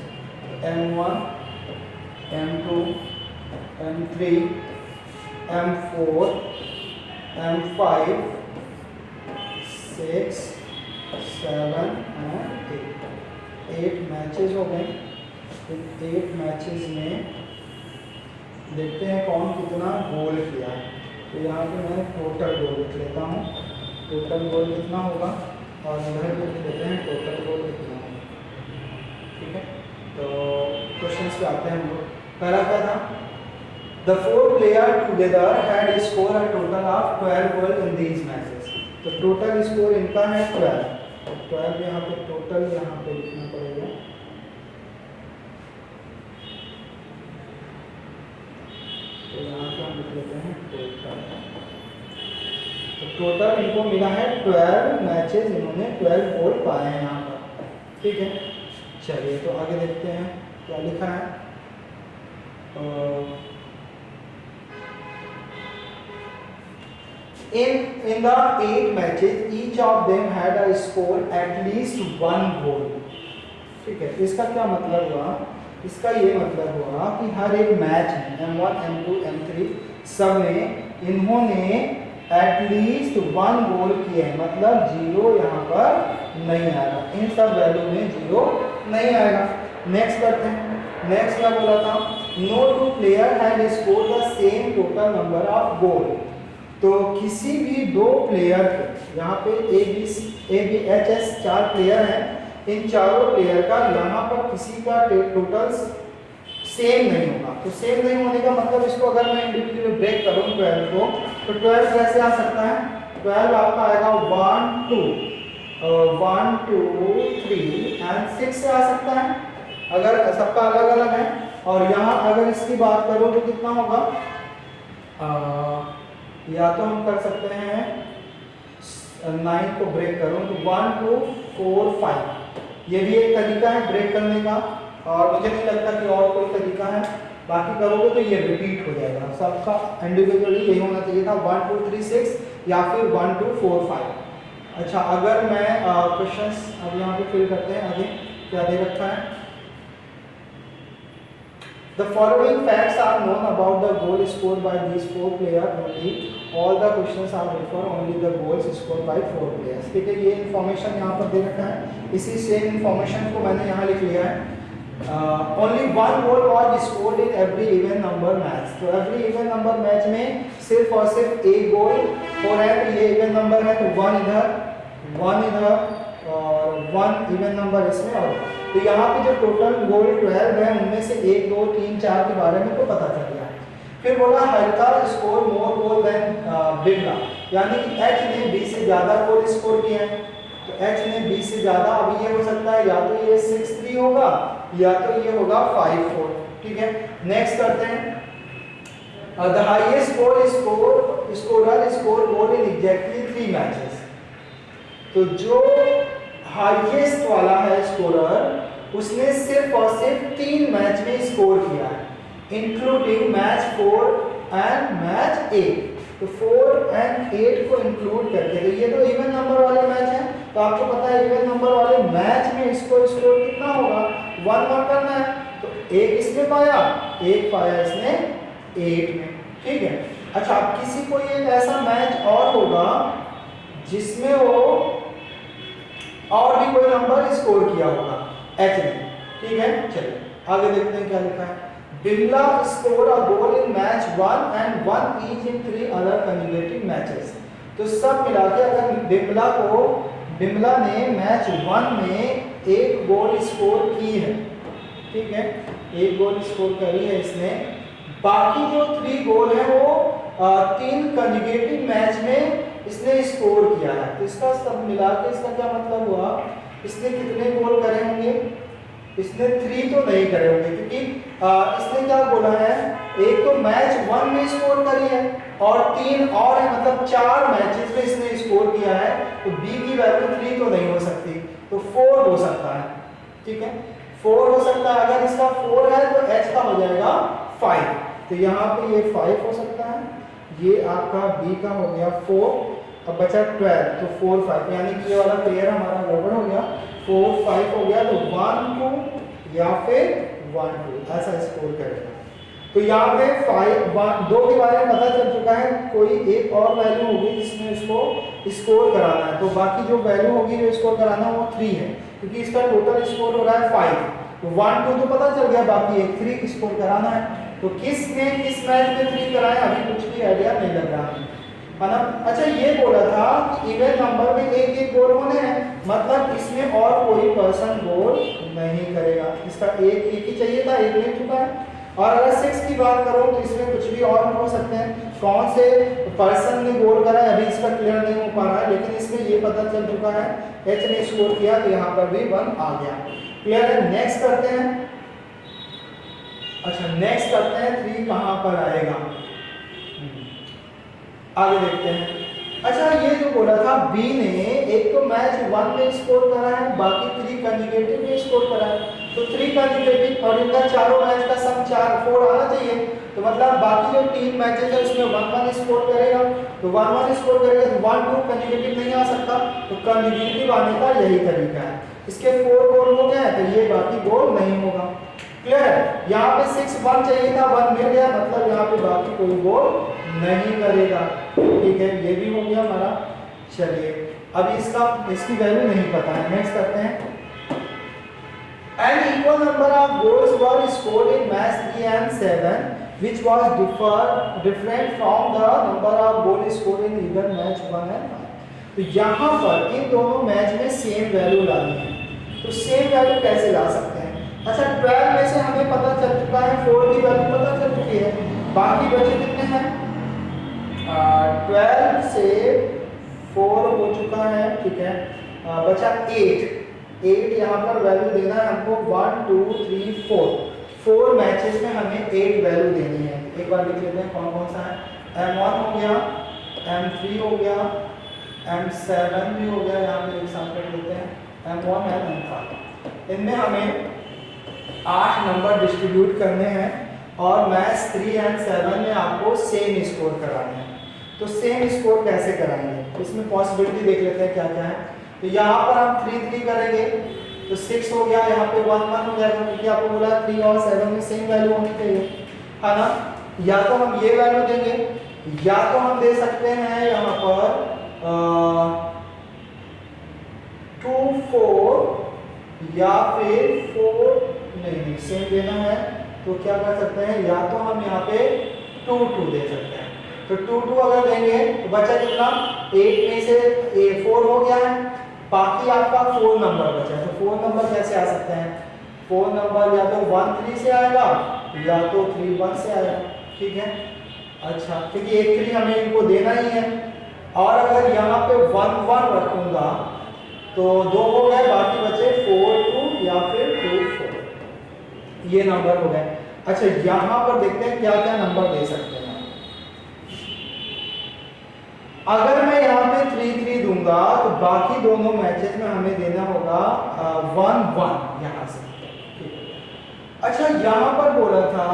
M1 M2 M3 M4 M5 6 7 and 8 matches हो गए। 8 मैचेस में देखते हैं कौन कितना गोल किया है, तो यहाँ पे मैं टोटल गोल लिख लेता हूँ, टोटल गोल कितना होगा, और इधर लिख लेते हैं टोटल गोल कितना होगा, ठीक है। तो क्वेश्चन पे आते हैं हम लोग। पहला क्या था, the 4 player together had score a total of 12 goal in these matches, तो टोटल स्कोर इनका है 12, तो 12 यहाँ पे टोटल यहाँ पे लिखना पड़ेगा, तो यहाँ पे हम लिख लेते हैं टोटल, तो टोटल इनको मिला है 12 मैचेस, इन्होंने 12 गोल पाए हैं यहाँ पर, ठीक है। चलिए तो आगे देखते हैं क्या लिखा है। in the 8 matches each of them had a score at least 1 goal. ठीक है, इसका क्या मतलब हुआ? इसका ये मतलब हुआ कि हर एक मैच में M1, M2, M3 सब में इन्होंने एटलीस्ट 1 गोल किए हैं, मतलब 0 यहाँ पर नहीं आएगा, इन सब वैल्यू में 0 नहीं आएगा। नेक्स्ट करते हैं। नेक्स्ट क्या बोला था? No two player had score the same total number of goal. तो किसी भी दो प्लेयर के, यहाँ पे ABHS 4 प्लेयर हैं, इन चारों प्लेयर का यहाँ पर किसी का टोटल सेम नहीं होगा। तो सेम नहीं होने का मतलब, इसको अगर मैं इंडिविजुअली ब्रेक करूँ 12 को, तो 12 कैसे आ सकता है? 12 आपका आएगा 1 2 3 एंड 6 से आ सकता है, अगर सबका अलग अलग है। और यहाँ अगर इसकी बात करूँ तो कितना होगा? या तो हम कर सकते हैं 9 को ब्रेक करूँ तो 1 2 4 5, ये भी एक तरीका है ब्रेक करने का, और मुझे नहीं लगता कि और कोई तरीका है। बाकी करोगे तो ये रिपीट हो जाएगा, सबका इंडिविजुअली यही होना चाहिए था 1 2 3 6 या फिर 1 2 4 5। अच्छा, अगर मैं क्वेश्चंस अब यहाँ पे फिल करते हैं। आगे क्या दे रखा है? The following facts are known about the goal scored by these 4 players only. All the questions are refer only the goals scored by 4 players. ठीक है, ये इन्फॉर्मेशन यहाँ पर दे रखा है, इसी सेम इन्फॉर्मेशन को मैंने यहाँ लिख लिया है। Only 1 goal was scored in every even number match. तो every even number मैच में सिर्फ और सिर्फ एक गोल हो रहा है। तो ये इवन नंबर है तो 1 इधर 1 इधर और 1 इवन नंबर इसमें। और तो यहाँ पे जो टोटल गोल 12 है, उनमें से 1 2 3 4 के बारे में तो पता चल गया। फिर बोला Harita score more goal than Birla, यानी कि H ने B से ज़्यादा गोल स्कोर किए हैं। तो H ने B से ज़्यादा, अब ये हो सकता है या तो ये 6-3 होगा या तो ये होगा 5-4। ठीक है, नेक्स्ट करते हैं। The highest goal scorer score goal in exactly 3 matches. तो जो हाईएस्ट वाला है स्कोरर, उसने सिर्फ और सिर्फ 3 मैच में स्कोर किया है, इंक्लूडिंग मैच 4 एंड मैच 8। तो 4 एंड 8 को इंक्लूड करके, तो ये तो इवन नंबर वाले मैच हैं, तो आपको पता है इवन नंबर वाले मैच में इसको स्कोर कितना होगा? 1 मार्क करना है। तो 1 इसमें पाया, 1 पाया इसने 8 में। ठीक है। अच्छा, किसी को एक ऐसा मैच और होगा जिसमें वो और भी कोई नंबर स्कोर किया होगा H ने। ठीक है, चलिए आगे देखते हैं क्या लिखा है। Bimla score a goal in match 1 and 1 each in 3 other consecutive matches. तो सब मिला के अगर बिमला ने मैच 1 में 1 गोल स्कोर की है, ठीक है, 1 गोल स्कोर करी है इसने, बाकी जो 3 गोल है वो 3 कंसेक्यूटिव मैच में इसने स्कोर किया है। तो इसका सब मिला के इसका क्या मतलब हुआ? इसने कितने गोल करे होंगे? इसने 3 तो नहीं करे होंगे, क्योंकि इसने क्या बोला है, एक तो मैच 1 में स्कोर करी है और 3 और है, मतलब 4 मैचेस में इसने स्कोर किया है। तो B की वैल्यू 3 तो नहीं हो सकती, तो 4 हो सकता है। ठीक है, 4 हो सकता है। अगर इसका 4 है तो H का हो जाएगा 5। तो यहाँ पे ये 5 हो सकता है, ये आपका B का हो गया 4, अब बचा 12, तो 4 5, यानी कि ये वाला पेयर हमारा गड़बड़ हो गया, 4 5 हो गया। तो 1 2 या फिर 1 2 ऐसा स्कोर करेगा। तो यहाँ पे 2 के बारे में पता चल चुका है, कोई एक और वैल्यू होगी जिसमें इसको स्कोर कराना है। तो बाकी जो वैल्यू होगी जो स्कोर कराना है वो 3 है, क्योंकि इसका टोटल स्कोर हो रहा है 5। तो 1 2 तो पता चल गया, बाकी एक 3 स्कोर कराना है। तो किस मैच में 3 कराए, अभी कुछ भी आइडिया नहीं लग रहा है ना। अच्छा, ये बोला था कि इवन नंबर में 1 गोल होने हैं, मतलब इसमें और कोई पर्सन गोल नहीं करेगा। इसका एक ही चाहिए था, 1 मिल चुका है। और अगर 6 की बात करो तो इसमें कुछ भी और हो सकते हैं, कौन से पर्सन ने गोल करा है अभी इसका क्लियर नहीं हो पा रहा है, लेकिन इसमें ये पता चल चुका है H ने स्कोर किया, तो यहाँ पर भी 1 आ गया। क्लियर है। नेक्स्ट करते हैं। अच्छा, नेक्स्ट करते हैं 3 कहाँ पर आएगा, आगे देखते हैं। अच्छा, ये जो बोला था B ने एक तो मैच 1 में स्कोर करा है, बाकी 3 कंसेक्यूटिव में स्कोर करा है। तो 3 कंजुगेटिव और इनका चारों मैच का सम 4 आना चाहिए। तो मतलब बाकी जो 3 मैचेस है उसमें 1-1 स्कोर करेगा, तो 1-1 स्कोर करेगा तो 1-2 कंजुगेटिव नहीं आ सकता, तो कंजुगेटिव आने का यही तरीका है। इसके 4 गोल हो गए तो ये बाकी गोल नहीं होगा। क्लियर है? यहाँ पे 6-1 चाहिए था, 1 मिल गया, मतलब यहाँ पे बाकी कोई गोल नहीं करेगा। ठीक है, ये भी हो गया हमारा। चलिए अभी इसकी वैल्यू नहीं पता है, नेक्स्ट करते हैं। An equal number of goals were scored in match 3 and 7, which was different from the number of goals scored in either match 1 and 5. तो यहाँ पर इन दोनों मैच में सेम वैल्यू लानी है, तो सेम वैल्यू कैसे ला सकते हैं? अच्छा, 12 में से हमें पता चल चुका है, 4 की वैल्यू पता चल चुकी है, बाकी बचे कितने हैं? 12 से 4 हो चुका है, ठीक है, बचा 8 यहाँ पर वैल्यू देना है हमको 1 2 3 4 मैचेस में हमें 8 वैल्यू देनी है। एक बार लिख लेते हैं कौन कौन सा है। M1 हो गया, M3 हो गया, M7 भी हो गया, यहाँ पे एक साथ कर लेते हैं, M1 और M5। इनमें हमें 8 नंबर डिस्ट्रीब्यूट करने हैं और मैच 3 और 7 में आपको सेम स्कोर कराने हैं। तो सेम स्कोर कैसे कराएंगे, इसमें पॉसिबिलिटी देख लेते हैं क्या क्या है। तो यहाँ पर हम 3-3 करेंगे तो 6 हो गया, यहाँ पे 1-1 हो जाएगा, क्योंकि आपको बोला 3 और 7 में सेम वैल्यू होनी चाहिए, है ना। या तो हम ये वैल्यू देंगे, या तो हम दे सकते हैं यहाँ पर 2-4 या फिर 4 नहीं सेम देना है, तो क्या कर सकते हैं, या तो हम यहाँ पे 2-2 दे सकते हैं। तो 2-2 अगर देंगे तो बचा कितना, 8 में से 4 हो गया है, बाकी आपका 4 नंबर बचा है। तो 4 नंबर कैसे आ सकते हैं, 4 नंबर या तो 1-3 से आएगा या तो 3-1 से आएगा, ठीक है। अच्छा, क्योंकि 1-3 हमें इनको देना ही है, और अगर यहाँ पे 1-1 रखूंगा तो 2 हो गए, बाकी बचे 4-2 या फिर 2-4, ये नंबर हो गए। अच्छा, यहाँ पर देखते हैं क्या क्या नंबर दे सकते हैं। अगर मैं यहाँ पे 3-3 दूंगा तो बाकी दोनों मैचेस में हमें देना होगा 1-1 यहाँ से। अच्छा, यहाँ पर बोला था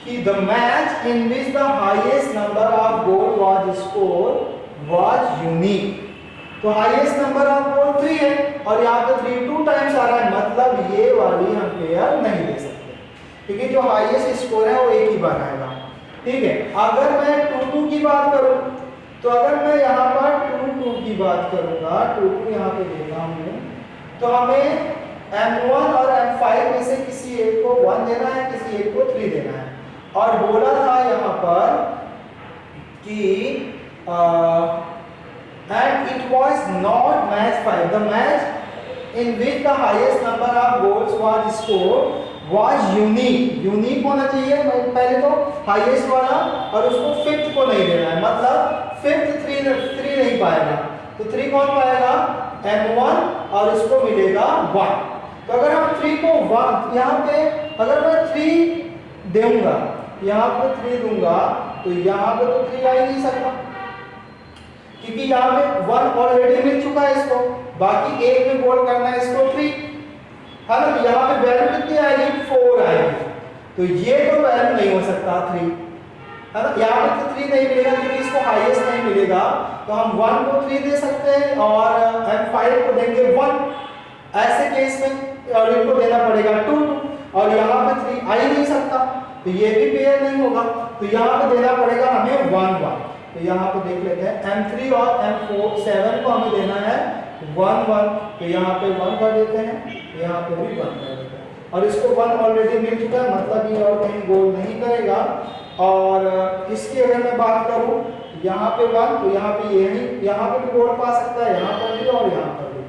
कि the match in which the highest number of goal was score was unique. तो हाईएस्ट नंबर ऑफ गोल 3 है और यहाँ पे 3 2 टाइम्स आ रहा है, मतलब ये वाली हम पेयर नहीं दे सकते, क्योंकि जो हाईएस्ट स्कोर है वो एक ही बार आएगा, ठीक है। अगर मैं 2-2 की बात करूं तो अगर मैं यहाँ पर 2-2 की बात करूंगा, 2-2 यहाँ पे देता हूँ, तो हमें M1 और M5 में से किसी एक को 1 देना है, किसी एक को 3 देना है। और बोला था यहाँ पर कि and it was not match 5, the match in which the highest number of goals was scored was unique। Unique होना चाहिए पहले तो हाईएस्ट वाला, और उसको फिफ्थ को नहीं देना है, मतलब फिफ्थ 3 नहीं पाएगा, तो 3 कौन पाएगा, M1, और इसको मिलेगा 1। तो अगर हम 3 को 1 यहाँ पे अगर मैं 3 दूंगा, यहाँ पे 3 दूंगा तो यहाँ पे तो 3 आ ही नहीं सकता, क्योंकि यहाँ पे 1 ऑलरेडी मिल चुका है इसको, बाकी एक में गोल करना है इसको 3, है ना। तो यहाँ पे वैल्यू कितनी आएगी, 4 आएगी, तो ये तो वैल्यू नहीं हो सकता 3, है ना। यहाँ पे तो 3 नहीं मिलेगा क्योंकि इसको हाईएस्ट नहीं मिलेगा, तो हम 1 को 3 दे सकते हैं और M5 को देंगे 1। ऐसे केस में और इनको देना पड़ेगा 2 और यहाँ पे 3 आ ही नहीं सकता, तो ये भी पेयर नहीं होगा, तो यहाँ पे देना पड़ेगा हमें 1-1। तो यहाँ पे देख लेते हैं M3 और M7 को हमें देना है 1-1, तो यहाँ पे 1 कर देते हैं, यहाँ पे भी 1 कर देते हैं, और इसको 1 ऑलरेडी मिल चुका है, मतलब ये और कहीं गोल नहीं करेगा। और इसकी अगर मैं बात करूँ यहाँ पे 1, तो यहाँ पे यही यहाँ पे भी गोल पा सकता है, यहाँ पर भी और यहाँ पर भी,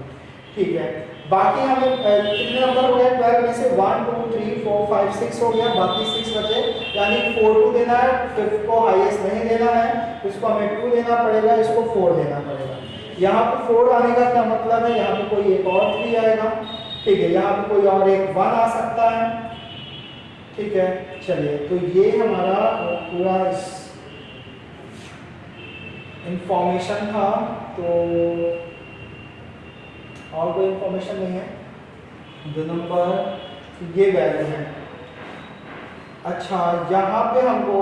ठीक है। बाकी हमें कितने नंबर हो गए, 12 में से 1 2 3 4 5 6 हो गया, बाकी 6 बचे, यानी 4-2 देना है, 5th को हाईएस्ट नहीं देना है, इसको हमें 2 देना पड़ेगा, इसको 4 देना पड़ेगा। यहाँ पे 4 आने का क्या मतलब है, यहाँ पे कोई एक और 3 आएगा, ठीक है, यहाँ पे कोई और एक 1 आ सकता है, ठीक है। चलिए, तो ये हमारा पूरा इंफॉर्मेशन था, तो और कोई इंफॉर्मेशन नहीं है। 2 नंबर ये वैल्यू है। अच्छा, यहाँ पे हमको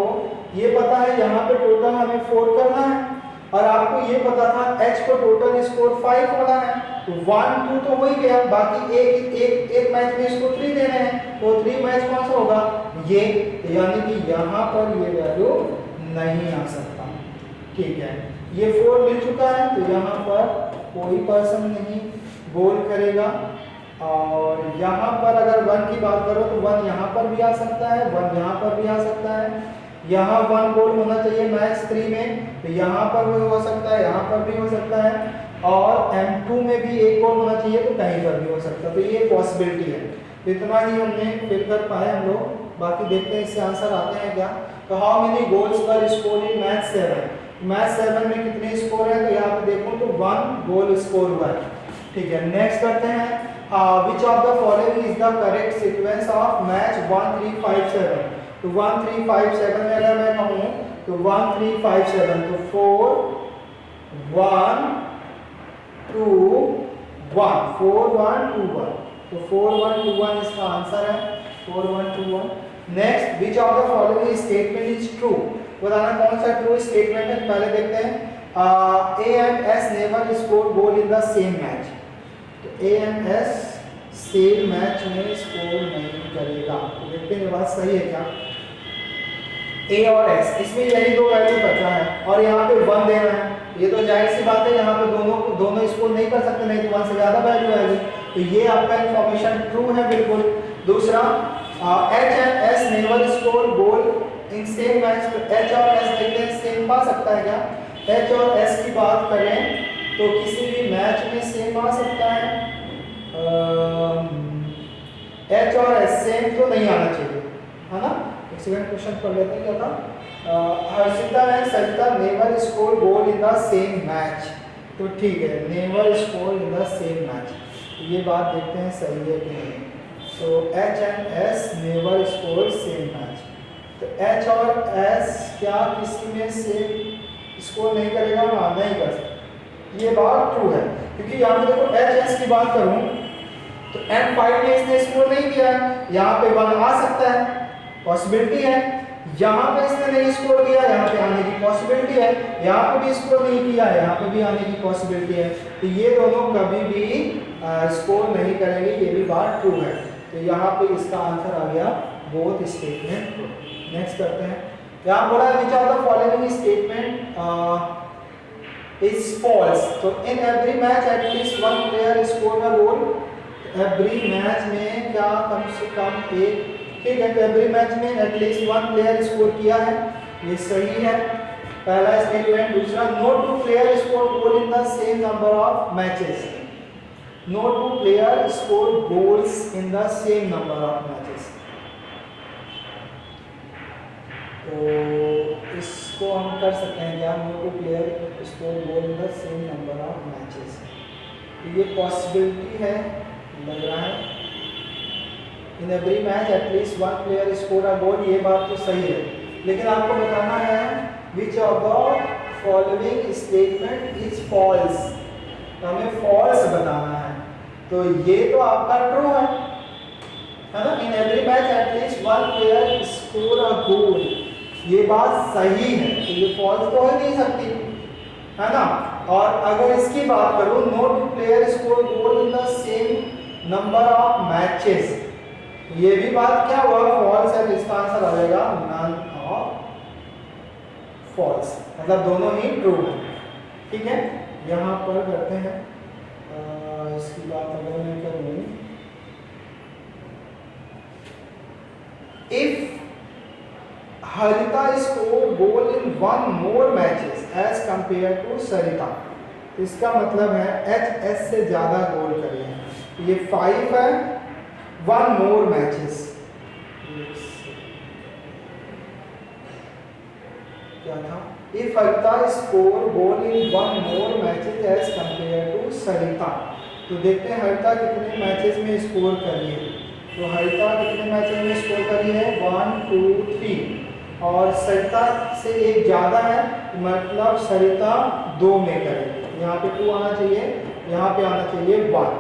ये पता है, यहाँ पे टोटल हमें 4 करना है और आपको ये पता था H को टोटल स्कोर 5 होना है, तो 1 2 तो हो ही गया, बाकी एक मैच में इसको 3 देने हैं, तो 3 मैच कौन सा होगा ये, तो यानी कि यहाँ पर ये वैल्यू नहीं आ सकता। ठीक है, ये 4 मिल चुका है, तो यहाँ पर कोई पर्सन नहीं गोल करेगा। और यहाँ पर अगर 1 की बात करो तो 1 यहाँ पर भी आ सकता है, 1 यहाँ पर भी आ सकता है, यहाँ 1 गोल होना चाहिए मैच 3 में, तो यहाँ पर भी हो सकता है, यहाँ पर भी हो सकता है, और M2 में भी 1 गोल होना चाहिए, तो कहीं पर भी हो सकता है, तो ये पॉसिबिलिटी है। तो इतना ही हमने फिल कर पाए हम लोग, बाकी देखते हैं इससे आंसर आते हैं क्या। तो हाउ मेनी गोल्स पर स्कोर इन मैच 7, मैच 7 में कितने स्कोर है, तो यहाँ पे देखो तो 1 गोल स्कोर हुआ है। ठीक है, नेक्स्ट करते हैं, विच of the following is the correct sequence of match 1 3 5 7। तो 1 3 5 7 में अगर मैं कहूँ तो 1 3 5 7, तो 4 1 2 1, 4 1 2 1, तो 4 1 2 1 इसका आंसर है, 4 1 2 1। Next, which of the following statement is true, बताना कौन सा ट्रू स्टेटमेंट है। पहले देखते हैं, A and S never score goal in the same match, तो A and S same match में स्कोर नहीं करेगा, तो देखते हैं ये बात सही है क्या। A और S इसमें यही दो वैल्यू बचा है और यहाँ पे 1 देना है, ये तो जाहिर सी बात है, यहाँ पे दोनों स्कोर नहीं कर सकते, नहीं तो 1 से ज़्यादा वैल्यू आएगी, तो ये आपका इन्फॉर्मेशन ट्रू है बिल्कुल। दूसरा, H and S never score goal in same match, तो H और S देखते हैं सेम पा सकता है क्या। H और S की बात करें तो किसी भी मैच में सेम आ सकता है, H और S सेम तो नहीं आना चाहिए, है ना। एक सेकंड क्वेश्चन पढ़ लेते हैं क्या था। Harshita and Sarita never score goal in the same match, तो ठीक है, never score in the same match, ये बात देखते हैं सही है कि नहीं। तो H and S never score same match, तो H और S क्या किसी में सेम स्कोर नहीं करेगा, हाँ नहीं कर सकता, ये बात ट्रू है, क्योंकि यहाँ पे देखो H S की बात करूँ तो M5 में इसने स्कोर नहीं किया है, यहाँ पे 1 आ सकता है, पॉसिबिलिटी है, यहाँ पे इसने नहीं स्कोर किया, यहाँ पे आने की पॉसिबिलिटी है, यहाँ पे भी स्कोर नहीं किया है, यहाँ पे भी आने की पॉसिबिलिटी है, तो ये दोनों कभी भी स्कोर नहीं करेंगे, ये भी बात ट्रू है, तो यहाँ पे इसका आंसर आ गया बोथ स्टेटमेंट ट्रू। नेक्स्ट करते हैं, यहाँ बोला है which of the following statement is false, तो in every match at least 1 player score a goal, every match में क्या कम से कम एक, ठीक है, तो एवरी मैच में एटलीस्ट 1 प्लेयर स्कोर किया है, ये सही है पहला स्टेटमेंट। दूसरा, no 2 player score goal in the same number of matches, no 2 player score goals in the same number of matches, तो इसको हम कर सकते हैं क्या, no 2 player score goal in the same number of matches, तो ये पॉसिबिलिटी है लग रहा है। In every match at least 1 player score a goal, ये बात तो सही है, लेकिन आपको बताना है which of the following statement is false, तो हमें फॉल्स बताना है, तो ये तो आपका ट्रू है ना। In every match at least 1 player score a goal, ये बात सही है, तो ये फॉल्स तो हो नहीं सकती, है ना। और अगर इसकी बात करूं, no 2 player score goal in the same number of matches, ये भी बात क्या हुआ, फॉल्स है, तो इसका आंसर आ जाएगा नन ऑफ फॉल्स, मतलब दोनों ही ट्रू है। ठीक है, यहाँ पर करते हैं, इसकी बात अगर मैं करूँ, if Harita score goal in 1 more matches as compare to Sarita, इसका मतलब है HS से ज्यादा गोल करे हैं, ये 5 है, 1 मोर मैचेस, क्या था, if Harita score goal in 1 more matches as compare to Sarita, तो देखते हैं हरिता कितने मैचेस में स्कोर करी है, तो हरिता कितने मैचेस में स्कोर करी है, 1 2 3, और सरिता से एक ज़्यादा है, मतलब सरिता 2 में करेगी, यहाँ पे 2 आना चाहिए, यहाँ पे आना चाहिए 1,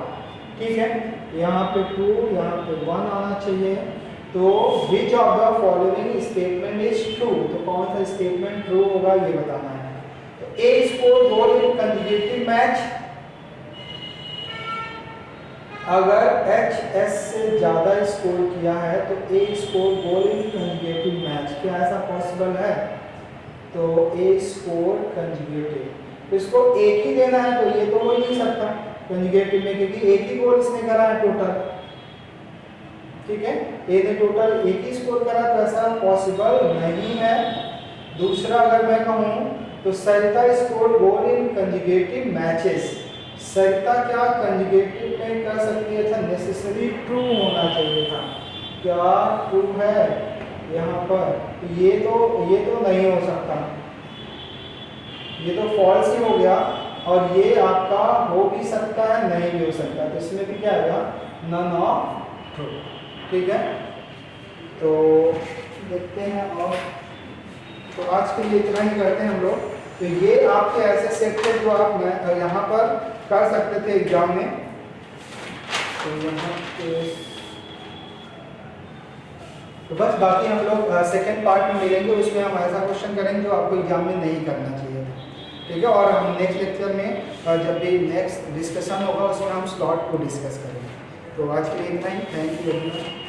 ठीक है। यहाँ पे 2, यहाँ पे 1 आना चाहिए। तो विच of the following statement is true, तो कौन सा स्टेटमेंट ट्रू होगा ये बताना है। तो ए स्कोर गोल इन कंजुगेटिव मैच, अगर एच एस से ज़्यादा स्कोर किया है तो ए स्कोर गोल इन कंजुगेटिव मैच, क्या ऐसा पॉसिबल है? तो ए स्कोर कंजुगेटिव, तो इसको एक ही देना है, तो ये तो हो ही नहीं सकता कंजुगेटिव में, क्योंकि एक ही गोल इसने करा है टोटल, ठीक है, ए ने टोटल एक ही स्कोर करा, तो ऐसा पॉसिबल नहीं है। दूसरा अगर मैं कहूँ तो सरिता स्कोर गोल इन कंजुगेटिव मैचेस, सरिता क्या कंजुगेटिव में कर सकती है था, नेसेसरी ट्रू होना चाहिए था, क्या ट्रू है यहाँ पर? तो ये तो नहीं हो सकता, ये तो फॉल्स ही हो गया, और ये आपका हो भी सकता है नहीं भी हो सकता, तो इसमें भी क्या आएगा, नन ऑफ ट्रू, ठीक है। तो देखते हैं, और तो आज के लिए इतना ही करते हैं हम लोग। तो ये आपके ऐसे सेट थे जो आप यहाँ पर कर सकते थे एग्जाम में। तो यहाँ पे तो बस बाकी हम लोग सेकेंड पार्ट में मिलेंगे, उसमें हम ऐसा क्वेश्चन करेंगे जो आपको एग्जाम में नहीं करना चाहिए, ठीक है। और हम नेक्स्ट लेक्चर में जब भी नेक्स्ट डिस्कशन होगा उसमें हम स्लॉट को डिस्कस करेंगे। तो आज के लिए इतना ही, थैंक यू वेरी मच।